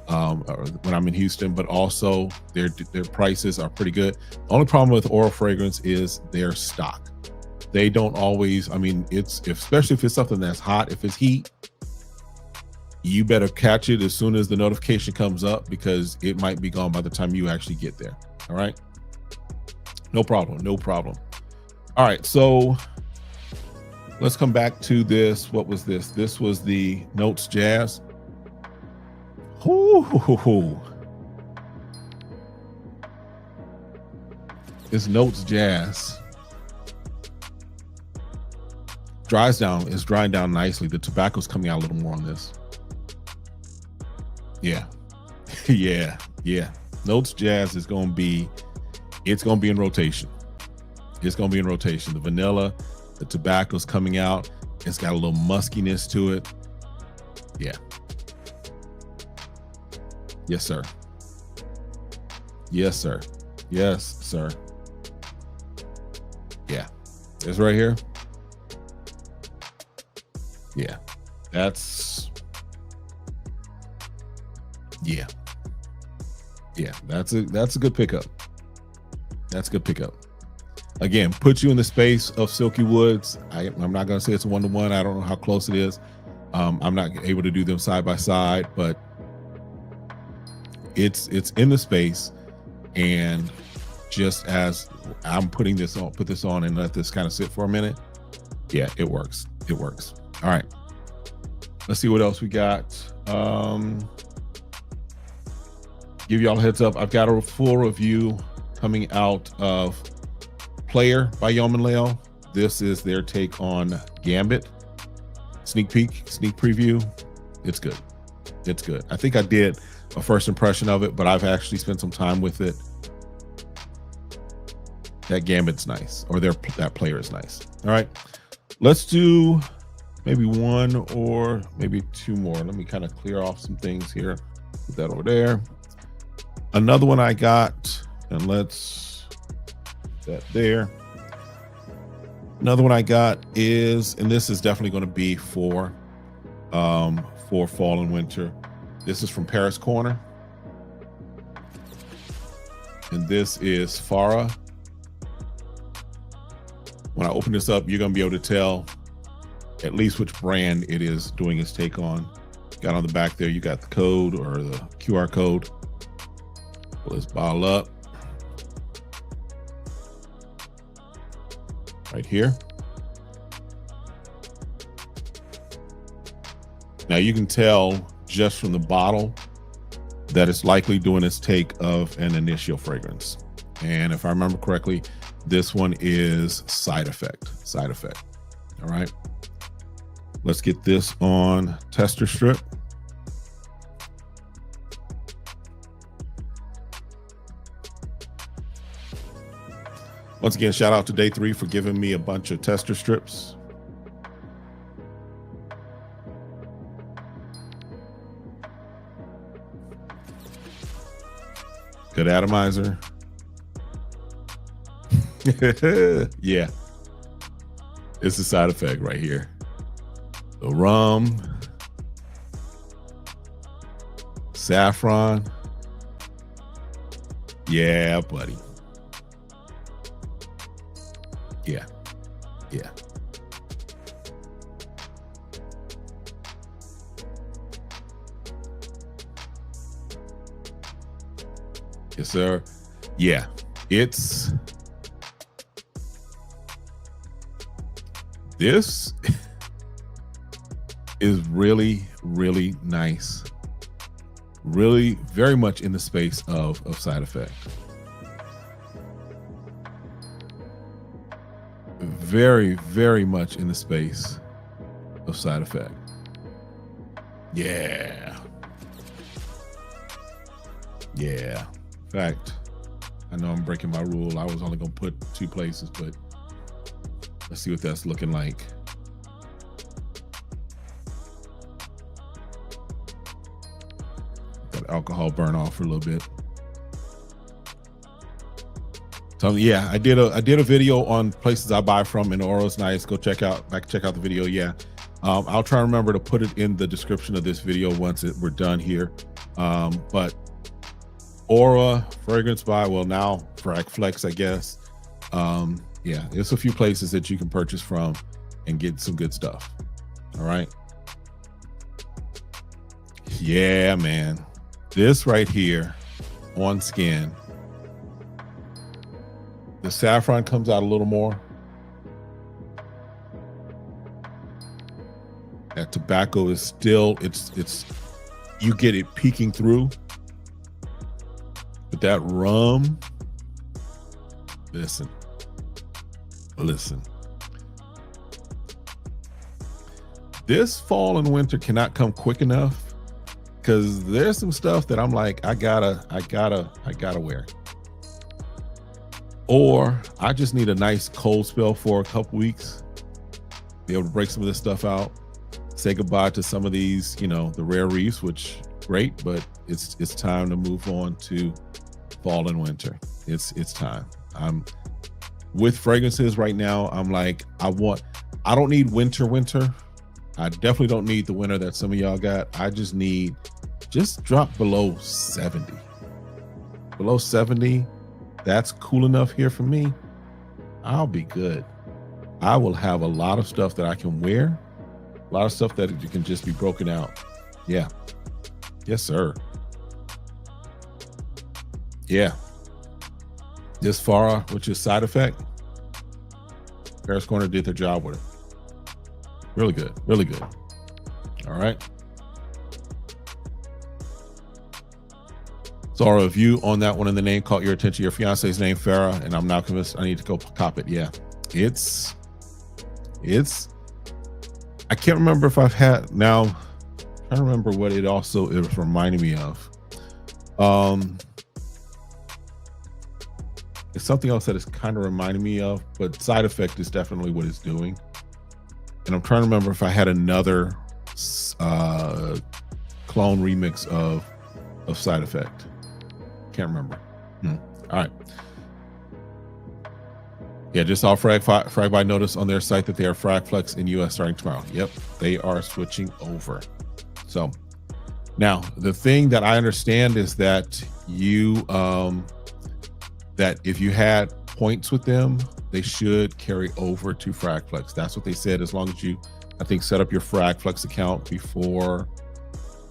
when I'm in Houston, but also their prices are pretty good. The only problem with Aura Fragrance is their stock. They don't always, I mean, especially if it's something that's hot, if it's heat, you better catch it as soon as the notification comes up, because it might be gone by the time you actually get there. All right. No problem. No problem. All right. So let's come back to this. What was this? This was the Notes Jazz. Ooh. This Notes Jazz is drying down nicely. The tobacco's coming out a little more on this. Yeah. yeah. Notes Jazz is going to be, it's going to be in rotation. It's going to be in rotation. The vanilla, the tobacco's coming out. It's got a little muskiness to it. Yeah. Yes, sir. Yes, sir. Yes, sir. Yeah. It's right here. Yeah. That's a good pickup. That's a good pickup. Again, put you in the space of Silky Woods. I'm not going to say it's a one-to-one. I don't know how close it is. I'm not able to do them side by side, but it's in the space. And just as I'm put this on and let this kind of sit for a minute. Yeah, it works. It works. All right. Let's see what else we got. Give y'all a heads up. I've got a full review coming out of Player by Yeoman Leo. This is their take on Gambit. Sneak preview. It's good. It's good. I think I did a first impression of it, but I've actually spent some time with it. That Gambit's nice, or that Player is nice. All right, let's do maybe one or maybe two more. Let me kind of clear off some things here. Put that over there. Another one I got, and let's put that there. Another one I got is, and this is definitely going to be for fall and winter. This is from Paris Corner, and this is Farah. When I open this up, you're going to be able to tell at least which brand it is doing its take on. Got on the back there, you got the code or the QR code. Pull this bottle up. Right here. Now you can tell just from the bottle that it's likely doing its take of an initial fragrance. And if I remember correctly, this one is Side Effect. All right. Let's get this on tester strip. Once again, shout out to Day 3 for giving me a bunch of tester strips. Good atomizer. Yeah. It's a Side Effect right here. The rum, saffron. Yeah, buddy. Yeah. Yes, sir. Yeah, this is really, really nice. Really very much in the space of Side Effect. Very, very much in the space of Side Effect. Yeah. In fact, I know I'm breaking my rule. I was only going to put 2 places, but let's see what that's looking like. alcohol burn off for a little bit. So yeah, I did a video on places I buy from, and Aura's nice. Go check out the video. Yeah, I'll try and remember to put it in the description of this video once we're done here. But Aura fragrance buy, well, now Frag Flex, I guess. Yeah, there's a few places that you can purchase from and get some good stuff. All right. Yeah, man, this right here on skin. The saffron comes out a little more. That tobacco is still, it's you get it peeking through. But that rum, listen. This fall and winter cannot come quick enough, because there's some stuff that I'm like, I gotta wear. Or I just need a nice cold spell for a couple weeks, be able to break some of this stuff out, say goodbye to some of these, you know, the rare reefs, which great, but it's time to move on to fall and winter. It's time. I'm with fragrances right now. I'm like, I don't need winter. I definitely don't need the winter that some of y'all got. I just drop below 70. Below 70. That's cool enough here for me. I'll be good. I will have a lot of stuff that I can wear, a lot of stuff that can just be broken out. Yeah. Yes, sir. Yeah. This Farah, which is Side Effect, Paris Corner did their job with it. Really good. Really good. All right. So our review on that one, and the name caught your attention. Your fiance's name, Farah, and I'm now convinced I need to go cop it. Yeah, it's. I can't remember if I've had now. I'm trying to remember what it was reminding me of. It's something else that is kind of reminding me of, but Side Effect is definitely what it's doing. And I'm trying to remember if I had another clone remix of Side Effect. Can't remember. All right. Yeah, just saw Frag by notice on their site that they are Frag Flex in US starting tomorrow. Yep, they are switching over. So now the thing that I understand is that that if you had points with them, they should carry over to Frag Flex. That's what they said, as long as you, I think, set up your Frag Flex account before,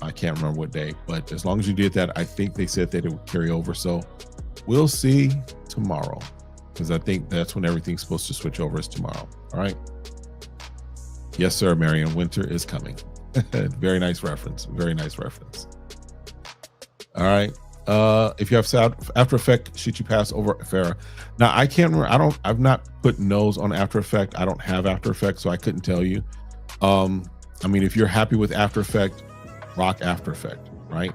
I can't remember what day, but as long as you did that, I think they said that it would carry over. So we'll see tomorrow, because I think that's when everything's supposed to switch over, is tomorrow. All right. Yes, sir, Marion. Winter is coming. Very nice reference. Very nice reference. All right. If you have After Effect, should you pass over Farah? Now I can't remember. I've not put nose on After Effect. I don't have After Effect, so I couldn't tell you. I mean, if you're happy with After Effect, rock After Effect, right?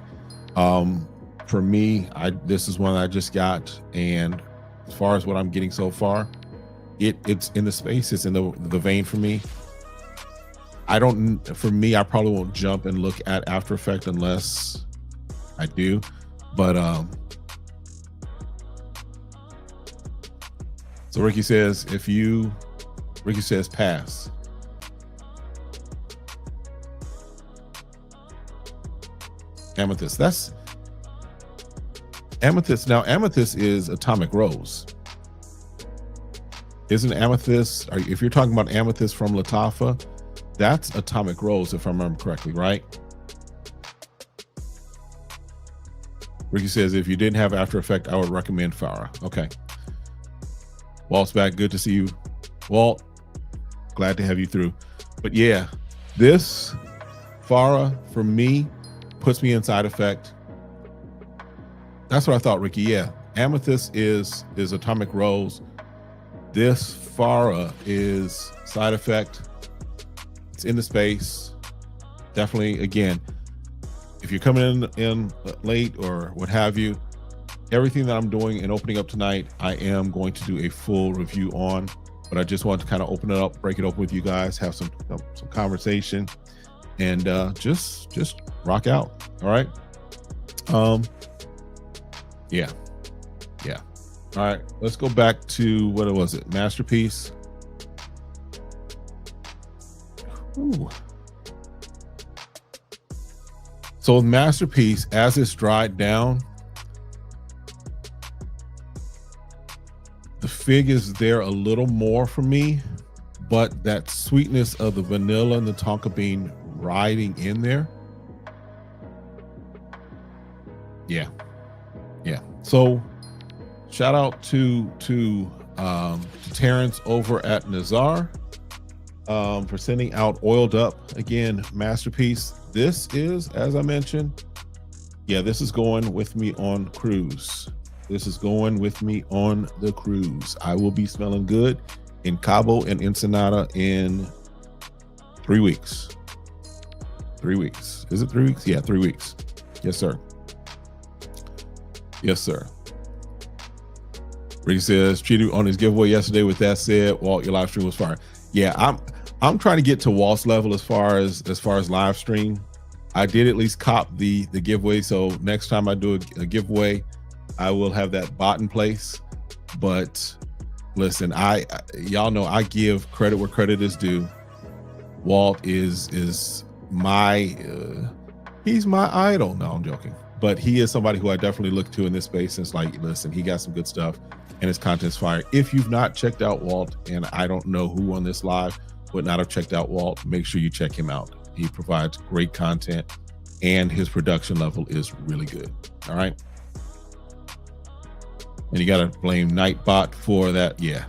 For me, this is one I just got, and as far as what I'm getting so far, it's in the space, it's in the vein for me. I probably won't jump and look at After Effect unless I do, but so Ricky says pass. Amethyst. That's Amethyst. Now Amethyst is Atomic Rose. Isn't Amethyst, if you're talking about Amethyst from Lattafa, that's Atomic Rose, if I remember correctly, right? Ricky says, if you didn't have After Effect, I would recommend Farah. Okay. Walt's back. Good to see you, Walt. Glad to have you through. But yeah, this Farah for me puts me in Side Effect. That's what I thought, Ricky. Yeah, Amethyst is Atomic Rose. This Farah is Side Effect. It's in the space. Definitely, again, if you're coming in late or what have you, everything that I'm doing and opening up tonight, I am going to do a full review on, but I just want to kind of open it up, break it open with you guys, have some conversation, and just rock out. All right. Yeah. All right, let's go back to what was it? Masterpiece. Ooh. So with Masterpiece, as it's dried down, the fig is there a little more for me, but that sweetness of the vanilla and the tonka bean riding in there. Yeah. So shout out to Terrence over at Nazar for sending out Oiled Up. Again, Masterpiece. This is, as I mentioned, this is going with me on cruise. This is going with me on the cruise. I will be smelling good in Cabo and Ensenada in 3 weeks. 3 weeks. Is it 3 weeks? Yeah, 3 weeks. Yes, sir. Ricky says, cheated on his giveaway yesterday. With that said, Walt, your live stream was fire. Yeah, I'm trying to get to Walt's level as far as live stream. I did at least cop the giveaway, so next time I do a giveaway, I will have that bot in place. But listen, y'all know I give credit where credit is due. Walt is my he's my idol. No, I'm joking. But he is somebody who I definitely look to in this space. Since, like, listen, he got some good stuff and his content's fire. If you've not checked out Walt, and I don't know who on this live would not have checked out Walt, make sure you check him out. He provides great content and his production level is really good. All right. And you got to blame Nightbot for that. Yeah.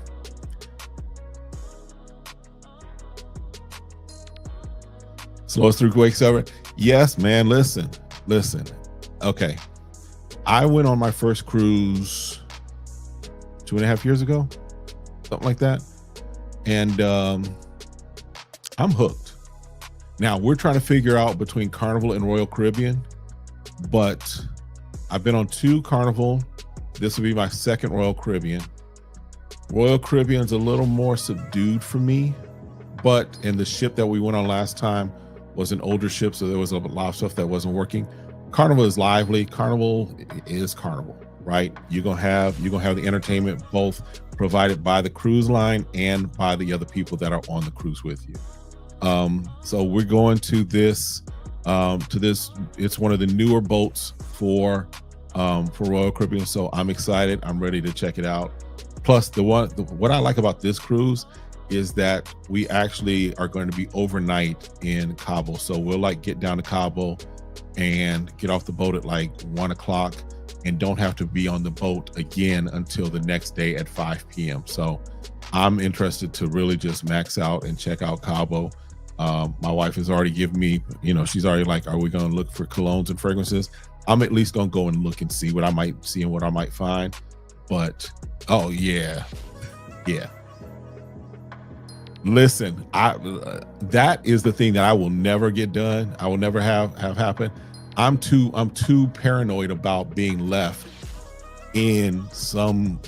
Slowest through Quake 7. Yes, man. Listen. Okay. I went on my first cruise 2.5 years ago, something like that. And I'm hooked. Now we're trying to figure out between Carnival and Royal Caribbean, but I've been on 2 Carnival. This will be my second Royal Caribbean. Royal Caribbean's a little more subdued for me, but in the ship that we went on last time was an older ship, so there was a lot of stuff that wasn't working. Carnival is lively. Carnival is Carnival, right? You're gonna have the entertainment both provided by the cruise line and by the other people that are on the cruise with you. So we're going to this. It's one of the newer boats for Royal Caribbean. So I'm excited. I'm ready to check it out. Plus, what I like about this cruise is that we actually are going to be overnight in Cabo. So we'll get down to Cabo and get off the boat at 1 o'clock and don't have to be on the boat again until the next day at 5 p.m. So I'm interested to really just max out and check out Cabo. My wife has already given me, she's already like, are we going to look for colognes and fragrances? I'm at least going to go and look and see what I might see and what I might find. But, oh yeah. Listen, that is the thing that I will never get done. I will never have happen. I'm too paranoid about being left in some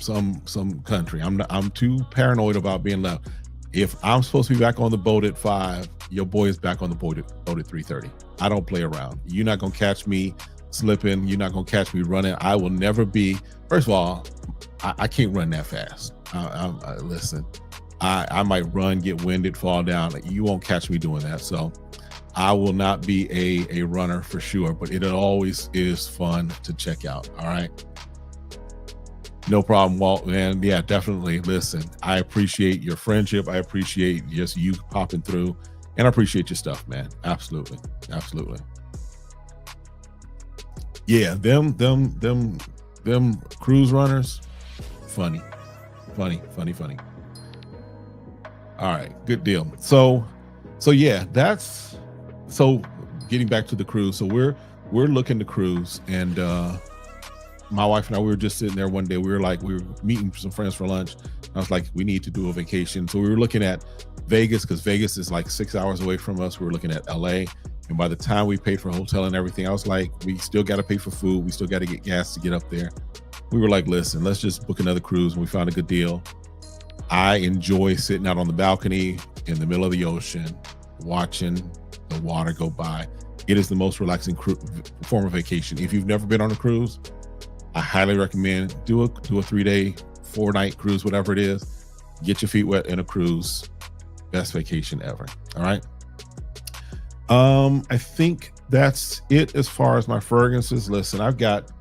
country. I'm too paranoid about being left. If I'm supposed to be back on the boat at 5, your boy is back on the boat at 3:30. I don't play around. You're not gonna catch me slipping. You're not gonna catch me running. I will never be. First of all, I can't run that fast. Listen. I might run, get winded, fall down. You won't catch me doing that. So I will not be a runner for sure, but it always is fun to check out. All right. No problem, Walt, man. Yeah, definitely. Listen, I appreciate your friendship. I appreciate just you popping through, and I appreciate your stuff, man. Absolutely. Yeah, them cruise runners, funny. All right, good deal. So yeah, getting back to the cruise. So we're looking to cruise, and my wife and I, we were just sitting there one day. We were meeting some friends for lunch. I was like, we need to do a vacation. So we were looking at Vegas, because Vegas is 6 hours away from us. We were looking at LA. And by the time we paid for a hotel and everything, I was like, we still got to pay for food. We still got to get gas to get up there. We were like, listen, let's just book another cruise. And we found a good deal. I enjoy sitting out on the balcony in the middle of the ocean, watching the water go by. it is the most relaxing form of vacation. If you've never been on a cruise, I highly recommend do a 3-day, 4-night cruise, whatever it is. Get your feet wet in a cruise. Best vacation ever. All right. I think that's it as far as my fragrances. Listen, I've got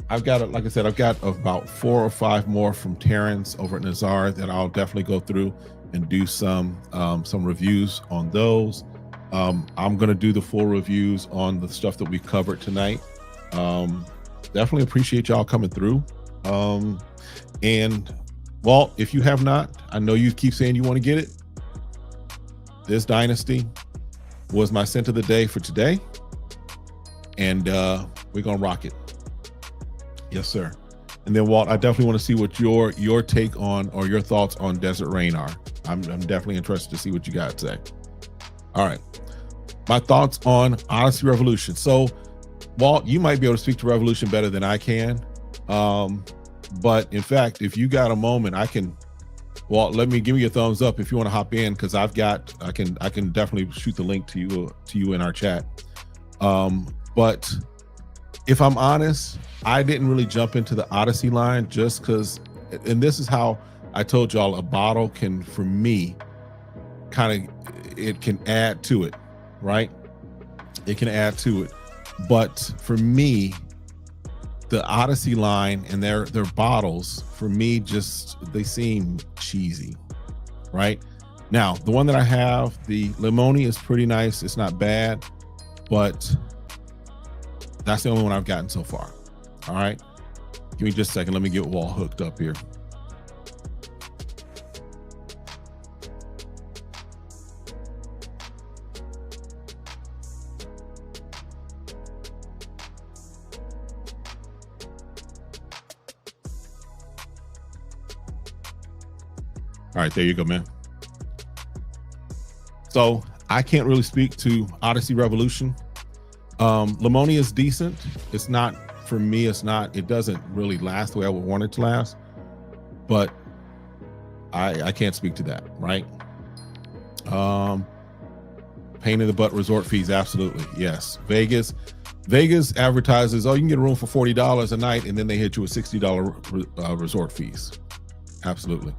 like I said, I've got about 4 or 5 more from Terrence over at Nazar that I'll definitely go through and do some reviews on those. I'm gonna do the full reviews on the stuff that we covered tonight. Definitely appreciate y'all coming through. And Walt, if you have not, I know you keep saying you want to get it. This Dynasty was my scent of the day for today, and we're gonna rock it. Yes, sir. And then Walt, I definitely want to see what your take on or your thoughts on Desert Rain are. I'm definitely interested to see what you got to say. All right, my thoughts on Odyssey Revolution. So Walt, you might be able to speak to Revolution better than I can. But in fact, if you got a moment, Walt, give me a thumbs up if you want to hop in, because I can definitely shoot the link to you in our chat. But if I'm honest, I didn't really jump into the Odyssey line just because, and this is how I told y'all, a bottle can, for me, it can add to it, right? It can add to it. But for me, the Odyssey line and their bottles, for me, they seem cheesy, right? Now, the one that I have, the Limoni, is pretty nice. It's not bad, but that's the only one I've gotten so far. All right, give me just a second. Let me get Walt hooked up here. All right, there you go, man. So I can't really speak to Odyssey Revolution. Limoni is decent. It's not, for me, it doesn't really last the way I would want it to last, but I can't speak to that, right? Pain in the butt resort fees, absolutely, yes. Vegas advertises, oh, you can get a room for $40 a night, and then they hit you with $60 resort fees. Absolutely.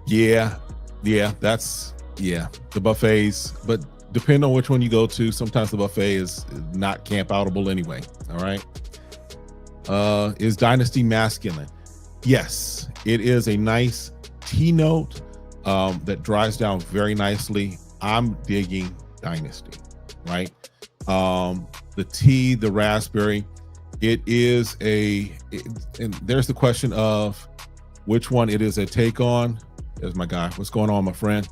Yeah, the buffets, but depending on which one you go to, sometimes the buffet is not camp outable anyway. All right. Is Dynasty masculine? Yes, it is a nice tea note that dries down very nicely. I'm digging Dynasty, right? The tea, the raspberry, and there's the question of which one it is a take on. There's my guy. What's going on, my friend?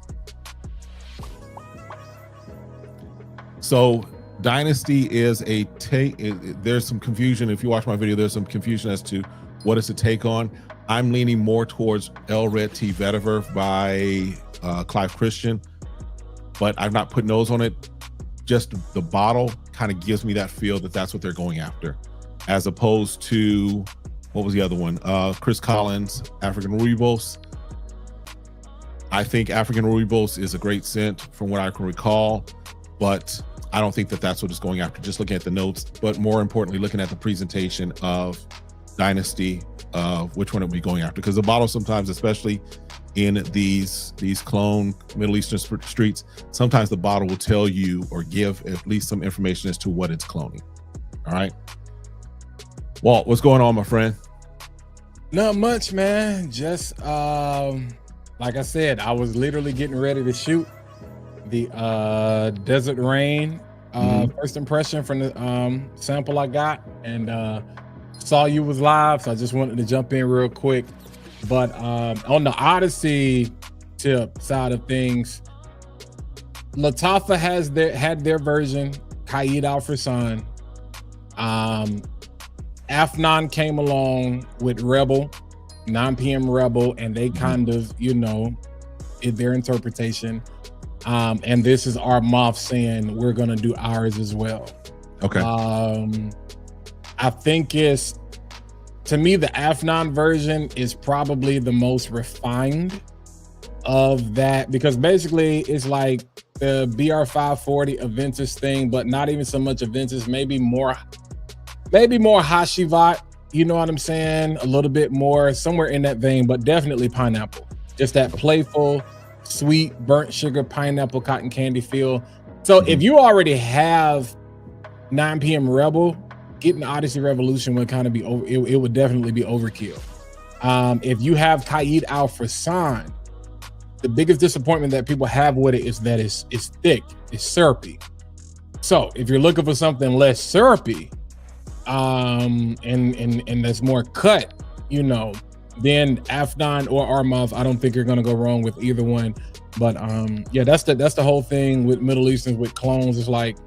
So Dynasty is a take. There's some confusion. If you watch my video, there's some confusion as to what it's a take on. I'm leaning more towards El Red Tea Vetiver by Clive Christian, but I've not put nose on it. Just the bottle kind of gives me that feel that that's what they're going after, as opposed to, what was the other one? Chris Collins, African Rooibos. I think African Rooibos is a great scent from what I can recall, but I don't think that that's what it's going after. Just looking at the notes, but more importantly, looking at the presentation of Dynasty, which one it would be going after. Because the bottle sometimes, especially in these clone Middle Eastern streets, sometimes the bottle will tell you or give at least some information as to what it's cloning. All right. Walt, what's going on, my friend? Not much, man. Just like I said, I was literally getting ready to shoot the Desert Rain first impression from the sample I got, and saw you was live, so I just wanted to jump in real quick. But on the Odyssey tip side of things, Lattafa had their version, Qaid Al Frisan. Afnan came along with Rebel, 9 p.m. Rebel, and they kind of, did their interpretation. And this is our moth saying we're gonna do ours as well. Okay. I think to me, the Afnan version is probably the most refined of that, because basically it's like the BR540 Aventus thing, but not even so much Aventus, maybe more Hashivat, you know what I'm saying? A little bit more somewhere in that vein, but definitely pineapple. Just that playful, sweet, burnt sugar, pineapple, cotton candy feel. So if you already have 9 p.m. Rebel, getting Odyssey Revolution would kind of be over. It would definitely be overkill. If you have Qaid Al Fasan, the biggest disappointment that people have with it is that it's thick, it's syrupy. So if you're looking for something less syrupy, and that's more cut, you know, then Afnan or Armav, I don't think you're gonna go wrong with either one. But yeah, that's the whole thing with Middle Easterns, with clones. It's like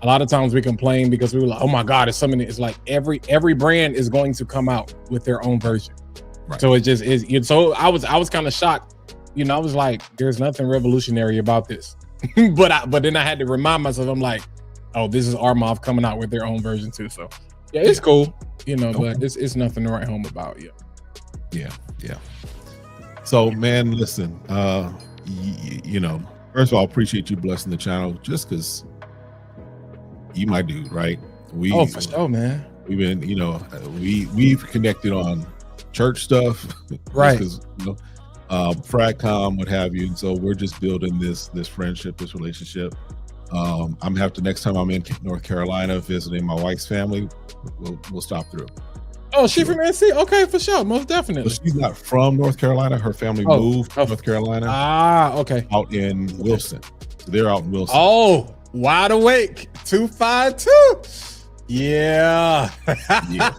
a lot of times we complain because we were like, oh my God, it's something. It's like every brand is going to come out with their own version. Right. So it just is. So I was kind of shocked. You know, I was like, there's nothing revolutionary about this. but then I had to remind myself, I'm like, oh, this is Armav coming out with their own version too. So yeah, it's cool, you know, but it's nothing to write home about. Yeah. So man, listen, you know, first of all, appreciate you blessing the channel, just because you my dude, right? For sure, man. We've been, you know, we've connected on church stuff, right? Because you know, Fragcom, what have you, and so we're just building this friendship, this relationship. I'm have to, next time I'm in North Carolina visiting my wife's family, we'll stop through. Oh, she from NC? Okay, for sure, most definitely. But she's not from North Carolina. Her family moved to North Carolina. Okay. Out in Wilson. So they're out in Wilson. Oh, wide awake. 252. Yeah. Yeah.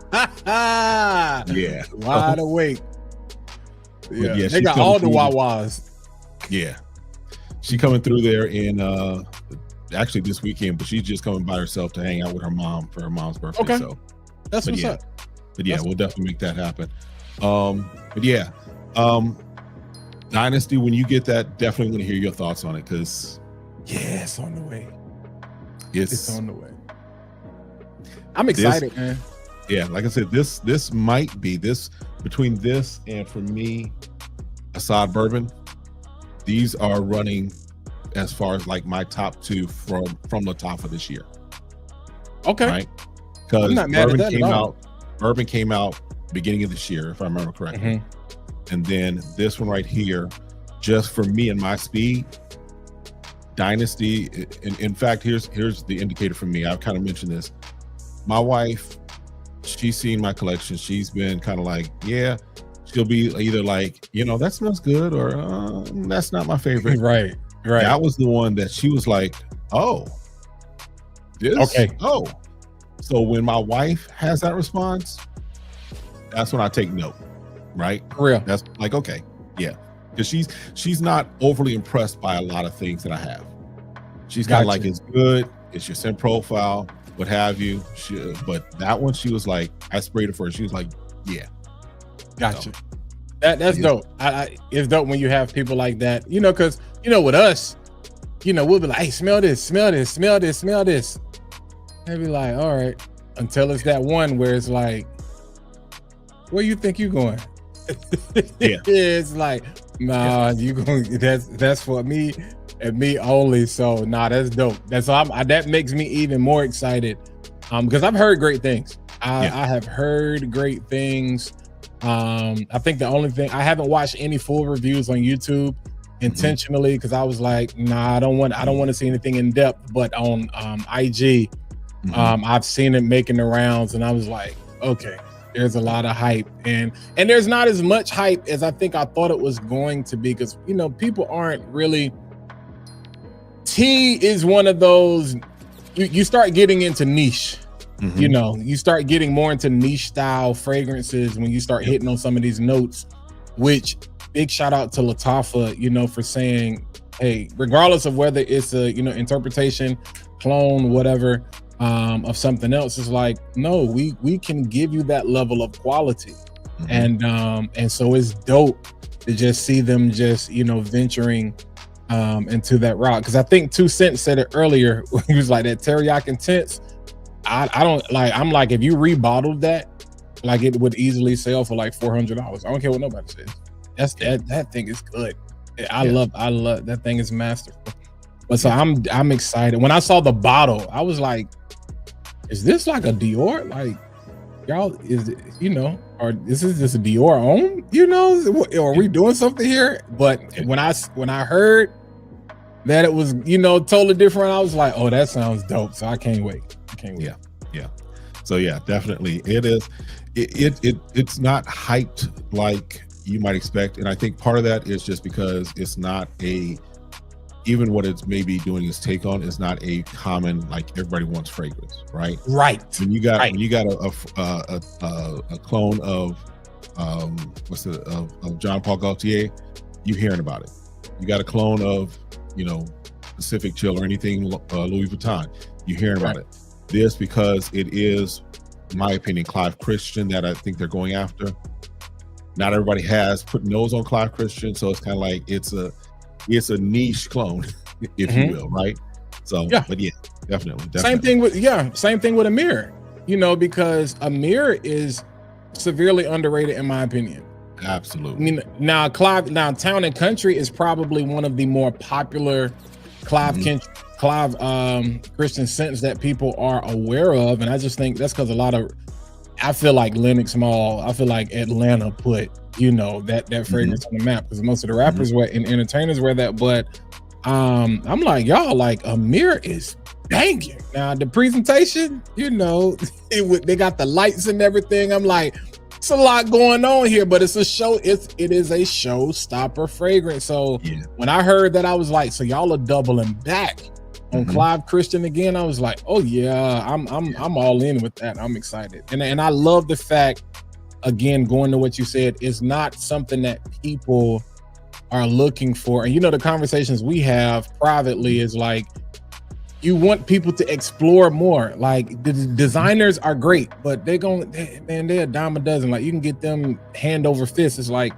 Wide awake. Yeah, they got all the Wawas. Yeah. She coming through there in actually this weekend, but she's just coming by herself to hang out with her mom for her mom's birthday. Okay. So that's what's up. But yeah, we'll definitely make that happen. But yeah, Dynasty, when you get that, definitely want to hear your thoughts on it, because it's on the way. It's on the way. I'm excited, man. Yeah, like I said, this might be between this and, for me, Assad Bourbon, these are running as far as like my top 2 from Lattafa this year. Okay. Right? Because I'm not mad at that at all. Bourbon came out beginning of this year, if I remember correctly. And then this one right here, just for me and my speed, Dynasty. In fact, here's the indicator for me. I've kind of mentioned this. My wife, she's seen my collection. She's been kind of like, yeah, she'll be either like, you know, that smells good, or that's not my favorite. Right. That was the one that she was like, oh, this. Okay. Oh. So when my wife has that response, that's when I take note, right? For real. That's like, okay, yeah. Because she's not overly impressed by a lot of things that I have. She's kind of like, it's good, it's your scent profile, what have you. But that one, she was like, I sprayed it first. She was like, yeah. Gotcha. So, that's dope. It's dope when you have people like that, you know, because, you know, with us, you know, we'll be like, hey, smell this, smell this, smell this, smell this. They'll be like, all right, until it's that one where it's like, where you think you going? Yeah. It's like, nah, you going, that's for me and me only. So nah, that's dope. That makes me even more excited. Because I've heard great things. I have heard great things. I think the only thing, I haven't watched any full reviews on YouTube intentionally, because I was like, nah, I don't want to see anything in depth. But on IG, I've seen it making the rounds, and I was like, okay, there's a lot of hype, and there's not as much hype as I think I thought it was going to be, because, you know, people aren't really. Tea is one of those, you start getting into niche. You know, you start getting more into niche style fragrances when you start hitting on some of these notes, which big shout out to Lattafa, you know, for saying, hey, regardless of whether it's a, you know, interpretation, clone, whatever, of something else, is like, no, we can give you that level of quality. And so it's dope to just see them just, you know, venturing into that route. Because I think 2 Cent said it earlier, he was like, that teriyaki intense, I don't like, I'm like, if you rebottled that, like, it would easily sell for like $400. I don't care what nobody says. That thing is good. I love that thing is masterful. But so I'm excited. When I saw the bottle, I was like, is this like a Dior? Like, y'all, is it, or this is just a Dior own, or are we doing something here? But when I heard that it was, totally different, I was like, oh, that sounds dope. So I can't wait. Yeah. So yeah, definitely it is. It's not hyped like you might expect. And I think part of that is just because it's not even what it's maybe doing its take on is not a common, like everybody wants fragrance, right? Right. When you got a clone of of Jean Paul Gaultier, you hearing about it. You got a clone of Pacific Chill or anything Louis Vuitton, you hearing about it. This because it is, in my opinion, Clive Christian that I think they're going after. Not everybody has put nose on Clive Christian, so it's kind of like it's a niche clone, if you will, right? So, but yeah, definitely. Same thing with Amir, because Amir is severely underrated in my opinion. Absolutely. I mean, now Town and Country is probably one of the more popular Clive Christian scents that people are aware of, and I just think that's because I feel like Lenox Mall, I feel like Atlanta put that fragrance on the map, because most of the rappers and entertainers wear that. But I'm like, y'all, like Amir is banging. Now the presentation, they got the lights and everything. I'm like, it's a lot going on here, but it's a show. It is a showstopper fragrance. So when I heard that, I was like, so y'all are doubling back on Clive Christian again. I was like, oh yeah, I'm all in with that. I'm excited, and I love the fact, again, going to what you said, is not something that people are looking for. And the conversations we have privately is like, you want people to explore more. Like, the designers are great, but they're a dime a dozen. Like, you can get them hand over fist. It's like,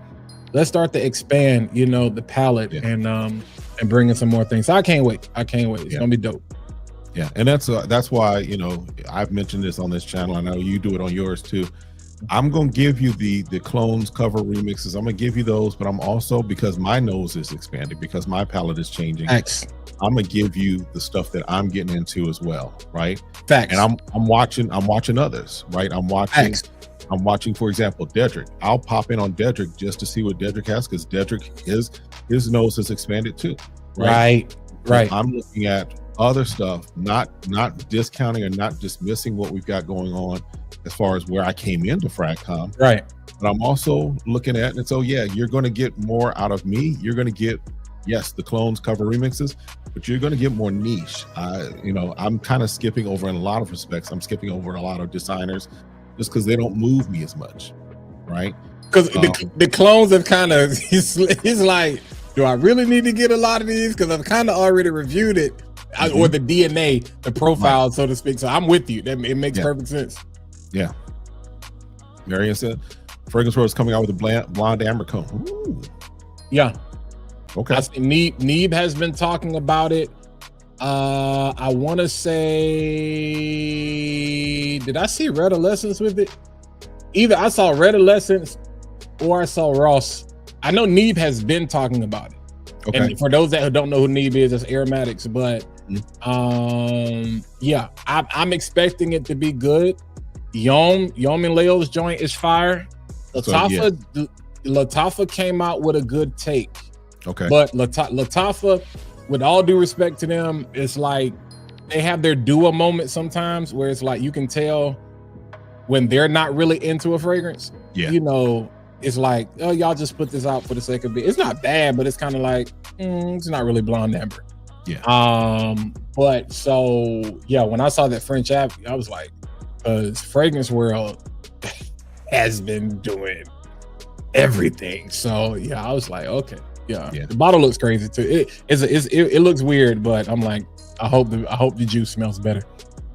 let's start to expand, the palette and bring in some more things. So I can't wait. It's gonna be dope. Yeah, and that's why I've mentioned this on this channel. I know you do it on yours too. I'm gonna give you the clones cover remixes. I'm gonna give you those, but I'm also, because my nose is expanding, because my palette is changing. Facts. I'm gonna give you the stuff that I'm getting into as well, right? Facts. And I'm watching others, right? I'm watching, for example, Dedrick. I'll pop in on Dedrick just to see what Dedrick has, because Dedrick, his nose has expanded too. Right. I'm looking at other stuff, not discounting or not dismissing what we've got going on as far as where I came into FragCom. Right. But I'm also looking at, and so you're going to get more out of me. You're going to get, yes, the clones cover remixes, but you're going to get more niche. I'm kind of skipping over, in a lot of respects, I'm skipping over a lot of designers just because they don't move me as much, right? Because the clones have kind of, he's like, do I really need to get a lot of these? Because I've kind of already reviewed it, or the DNA, the profile, so to speak. So I'm with you. It makes perfect sense. Yeah. Marion said, Fragrance World is coming out with a blonde amber cone. Ooh. Yeah. Okay. I think Neeb has been talking about it. I want to say, did I see Red Adolescence with it? Either I saw Red Adolescence or I saw Ross. I know Neeb has been talking about it. Okay. And for those that don't know who Neeb is, it's aromatics. But yeah, I'm expecting it to be good. Yom and Leo's joint is fire. Lattafa came out with a good take. Okay. But Lattafa, with all due respect to them, it's like they have their duo moment sometimes where it's like you can tell when they're not really into a fragrance. Yeah. It's like, oh, y'all just put this out for the sake of it. It's not bad, but it's kind of like, it's not really blonde amber. Yeah. But so yeah, when I saw that French app, I was like, Fragrance World has been doing everything. So yeah, I was like, okay, yeah. The bottle looks crazy too. It looks weird, but I'm like, I hope the juice smells better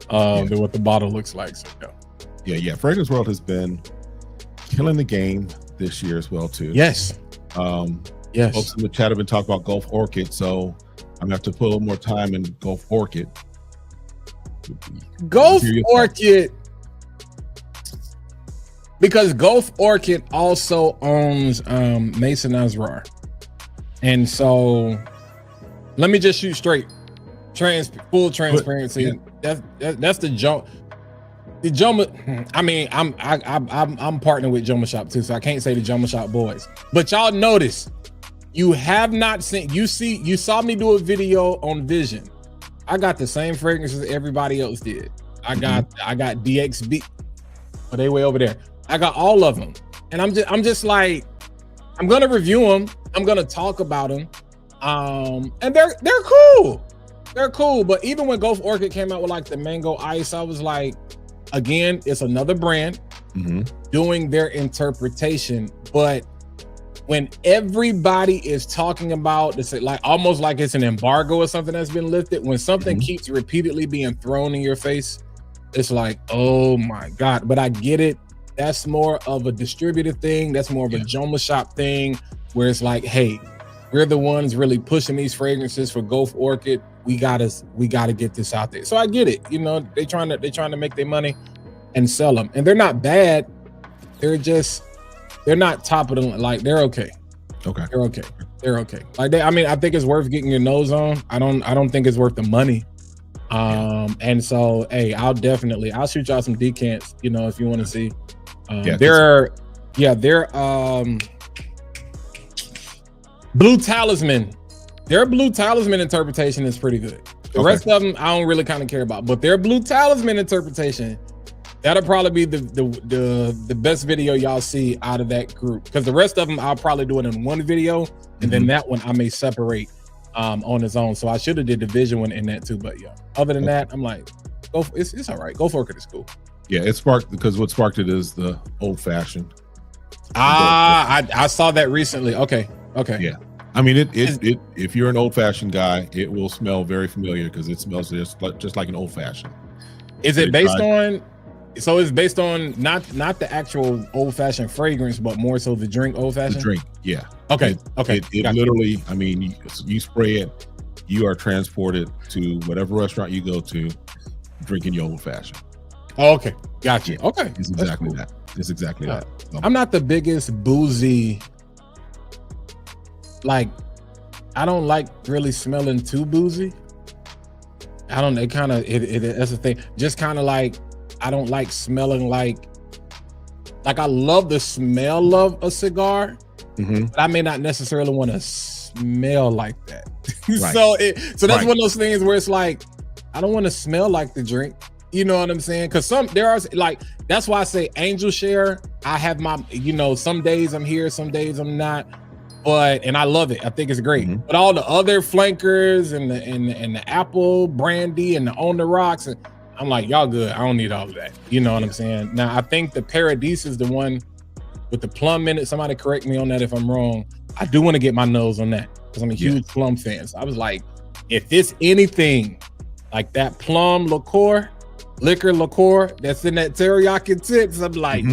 than what the bottle looks like. So yeah. Fragrance World has been killing the game this year as well too. Yes. Yes. Folks in the chat have been talking about Gulf Orchid, so I'm gonna have to put a little more time in Gulf Orchid. Gulf Orchid, because Gulf Orchid also owns Mason Asrar. And so let me just shoot straight. Full transparency. Yeah. That's the jump. The Joma, I mean, I'm partnering with Joma Shop too, so I can't say the Joma Shop boys. But y'all notice, you have not seen, you saw me do a video on Vision. I got the same fragrances everybody else did. I got DXB, but they way over there. I got all of them, and I'm just like, I'm gonna review them. I'm gonna talk about them, and they're cool. They're cool. But even when Gulf Orchid came out with like the mango ice, I was like, again, it's another brand doing their interpretation. But when everybody is talking about this, like almost like it's an embargo or something that's been lifted, when something keeps repeatedly being thrown in your face, it's like, oh my God. But I get it. That's more of a distributor thing. That's more of a Joma Shop thing, where it's like, hey, we're the ones really pushing these fragrances for Gulf Orchid. We gotta get this out there. So I get it. You know, they're trying to make their money and sell them, and they're not bad. They're not top of the line. Like, they're okay. Okay. They're okay. Like, I think it's worth getting your nose on. I don't think it's worth the money. And so, hey, I'll shoot y'all some decants, you know, if you want to see. They're Blue Talisman. Their Blue Talisman interpretation is pretty good. The rest of them, I don't really kind of care about, but their Blue Talisman interpretation, that'll probably be the best video y'all see out of that group. Because the rest of them, I'll probably do it in one video, and then that one I may separate on its own. So I should have did the Vision one in that too. But yeah, other than that, I'm like, it's all right. Go for it. It's cool. Yeah, it sparked, because what sparked it is the old fashioned. I saw that recently. Okay. Yeah. I mean, if you're an old fashioned guy, it will smell very familiar because it smells just like an old fashioned. Is it based on? So it's based on not the actual old fashioned fragrance, but more so the drink old fashioned. The drink, yeah. Okay. It literally, I mean, you spray it, you are transported to whatever restaurant you go to, drinking your old fashioned. Oh, okay, gotcha. Okay, it's exactly that. It's exactly that. So, I'm not the biggest boozy. Like, I don't like really smelling too boozy. I don't. It kind of that's the thing. Just kind of like, I don't like smelling like I love the smell of a cigar, but I may not necessarily want to smell like that. Right. So that's one of those things where it's like, I don't want to smell like the drink. You know what I'm saying? Because there are, like, that's why I say Angel Share. I have my, you know, some days I'm here, some days I'm not. And I love it. I think it's great. But all the other flankers and the apple brandy and the On the Rocks, and I'm like, y'all good. I don't need all of that. You know what I'm saying? Now I think the Paradise is the one with the plum in it. Somebody correct me on that if I'm wrong. I do want to get my nose on that because I'm a huge plum fan. So I was like, if it's anything like that plum liqueur that's in that teriyaki tips, I'm like,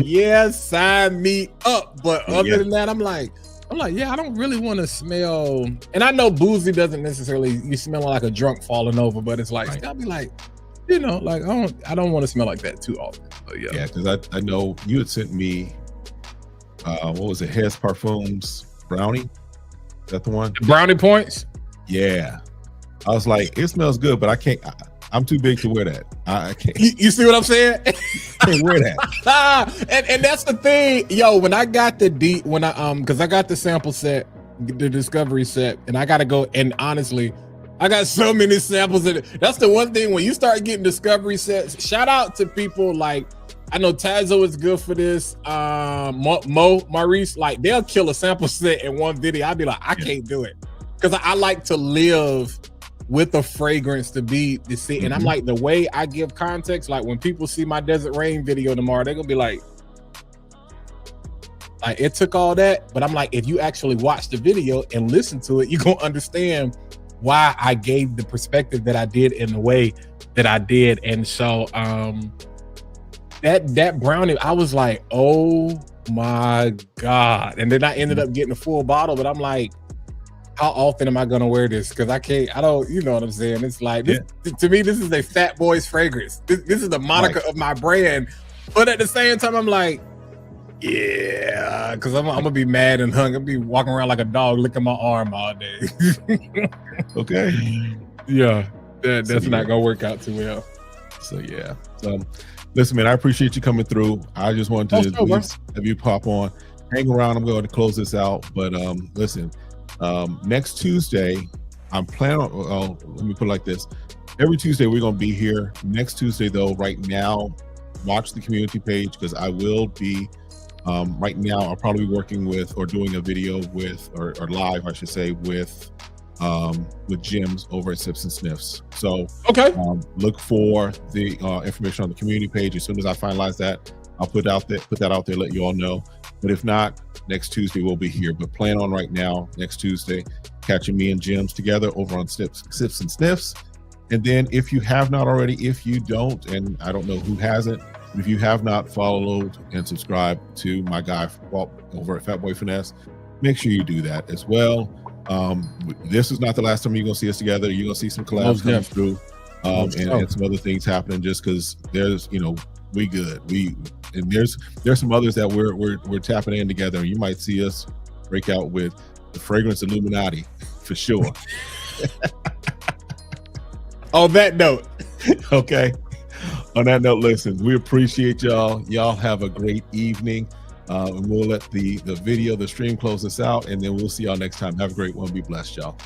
sign me up. But other than that, I'm like, yeah, I don't really want to smell. And I know boozy doesn't necessarily, you smell like a drunk falling over, but it's like, I'll be like, you know, like, I don't want to smell like that too often. But yeah, because I know you had sent me, what was it, Hess Parfums Brownie? Is that the one? Brownie points? Yeah. I was like, it smells good, but I can't. I'm too big to wear that. I can't. You see what I'm saying? I can't wear that. and that's the thing, yo. When I got because I got the sample set, the discovery set, and I got to go. And honestly, I got so many samples in it. That's the one thing when you start getting discovery sets. Shout out to people like, I know Tazo is good for this. Maurice, like, they'll kill a sample set in one video. I'd be like, I can't do it because I like to live with a fragrance to see. And I'm like, the way I give context, like when people see my Desert Rain video tomorrow, they're gonna be like, it took all that. But I'm like, if you actually watch the video and listen to it, you're gonna understand why I gave the perspective that I did in the way that I did. And so that brownie, I was like, oh my God. And then I ended up getting a full bottle, but I'm like, how often am I gonna wear this? Because I don't, you know what I'm saying? It's like, to me, this is a fat boy's fragrance. This is the moniker of my brand. But at the same time, I'm like, Yeah, because I'm gonna be mad and hung. I'll be walking around like a dog licking my arm all day. Okay. Yeah, that's So, not gonna work out too well. So yeah. So listen, man, I appreciate you coming through. I just wanted to have you pop on, hang around. I'm going to close this out. But listen, next Tuesday, I'm planning on let me put it like this. Every Tuesday we're gonna be here. Next Tuesday, though, right now, watch the community page because I will be right now I'll probably be working with or doing a video with or live, I should say, with Jim's over at Sips and Sniffs. So okay, look for the information on the community page. As soon as I finalize that, I'll put that out there, let you all know. But if not, next Tuesday we'll be here. But plan on right now, next Tuesday, catching me and Jim's together over on Sips and Sniffs. And then if you have not already, if you don't, and I don't know who hasn't, if you have not followed and subscribed to my guy over at Fat Boy Finesse, make sure you do that as well. This is not the last time you're gonna see us together. You're gonna see some collabs coming through, and some other things happening. Just because there's, we good. And there's some others that we're tapping in together. And you might see us break out with the Fragrance Illuminati for sure. On that note, okay. On that note, listen, we appreciate y'all. Y'all have a great evening. And we'll let the stream close us out, and then we'll see y'all next time. Have a great one. Be blessed, y'all.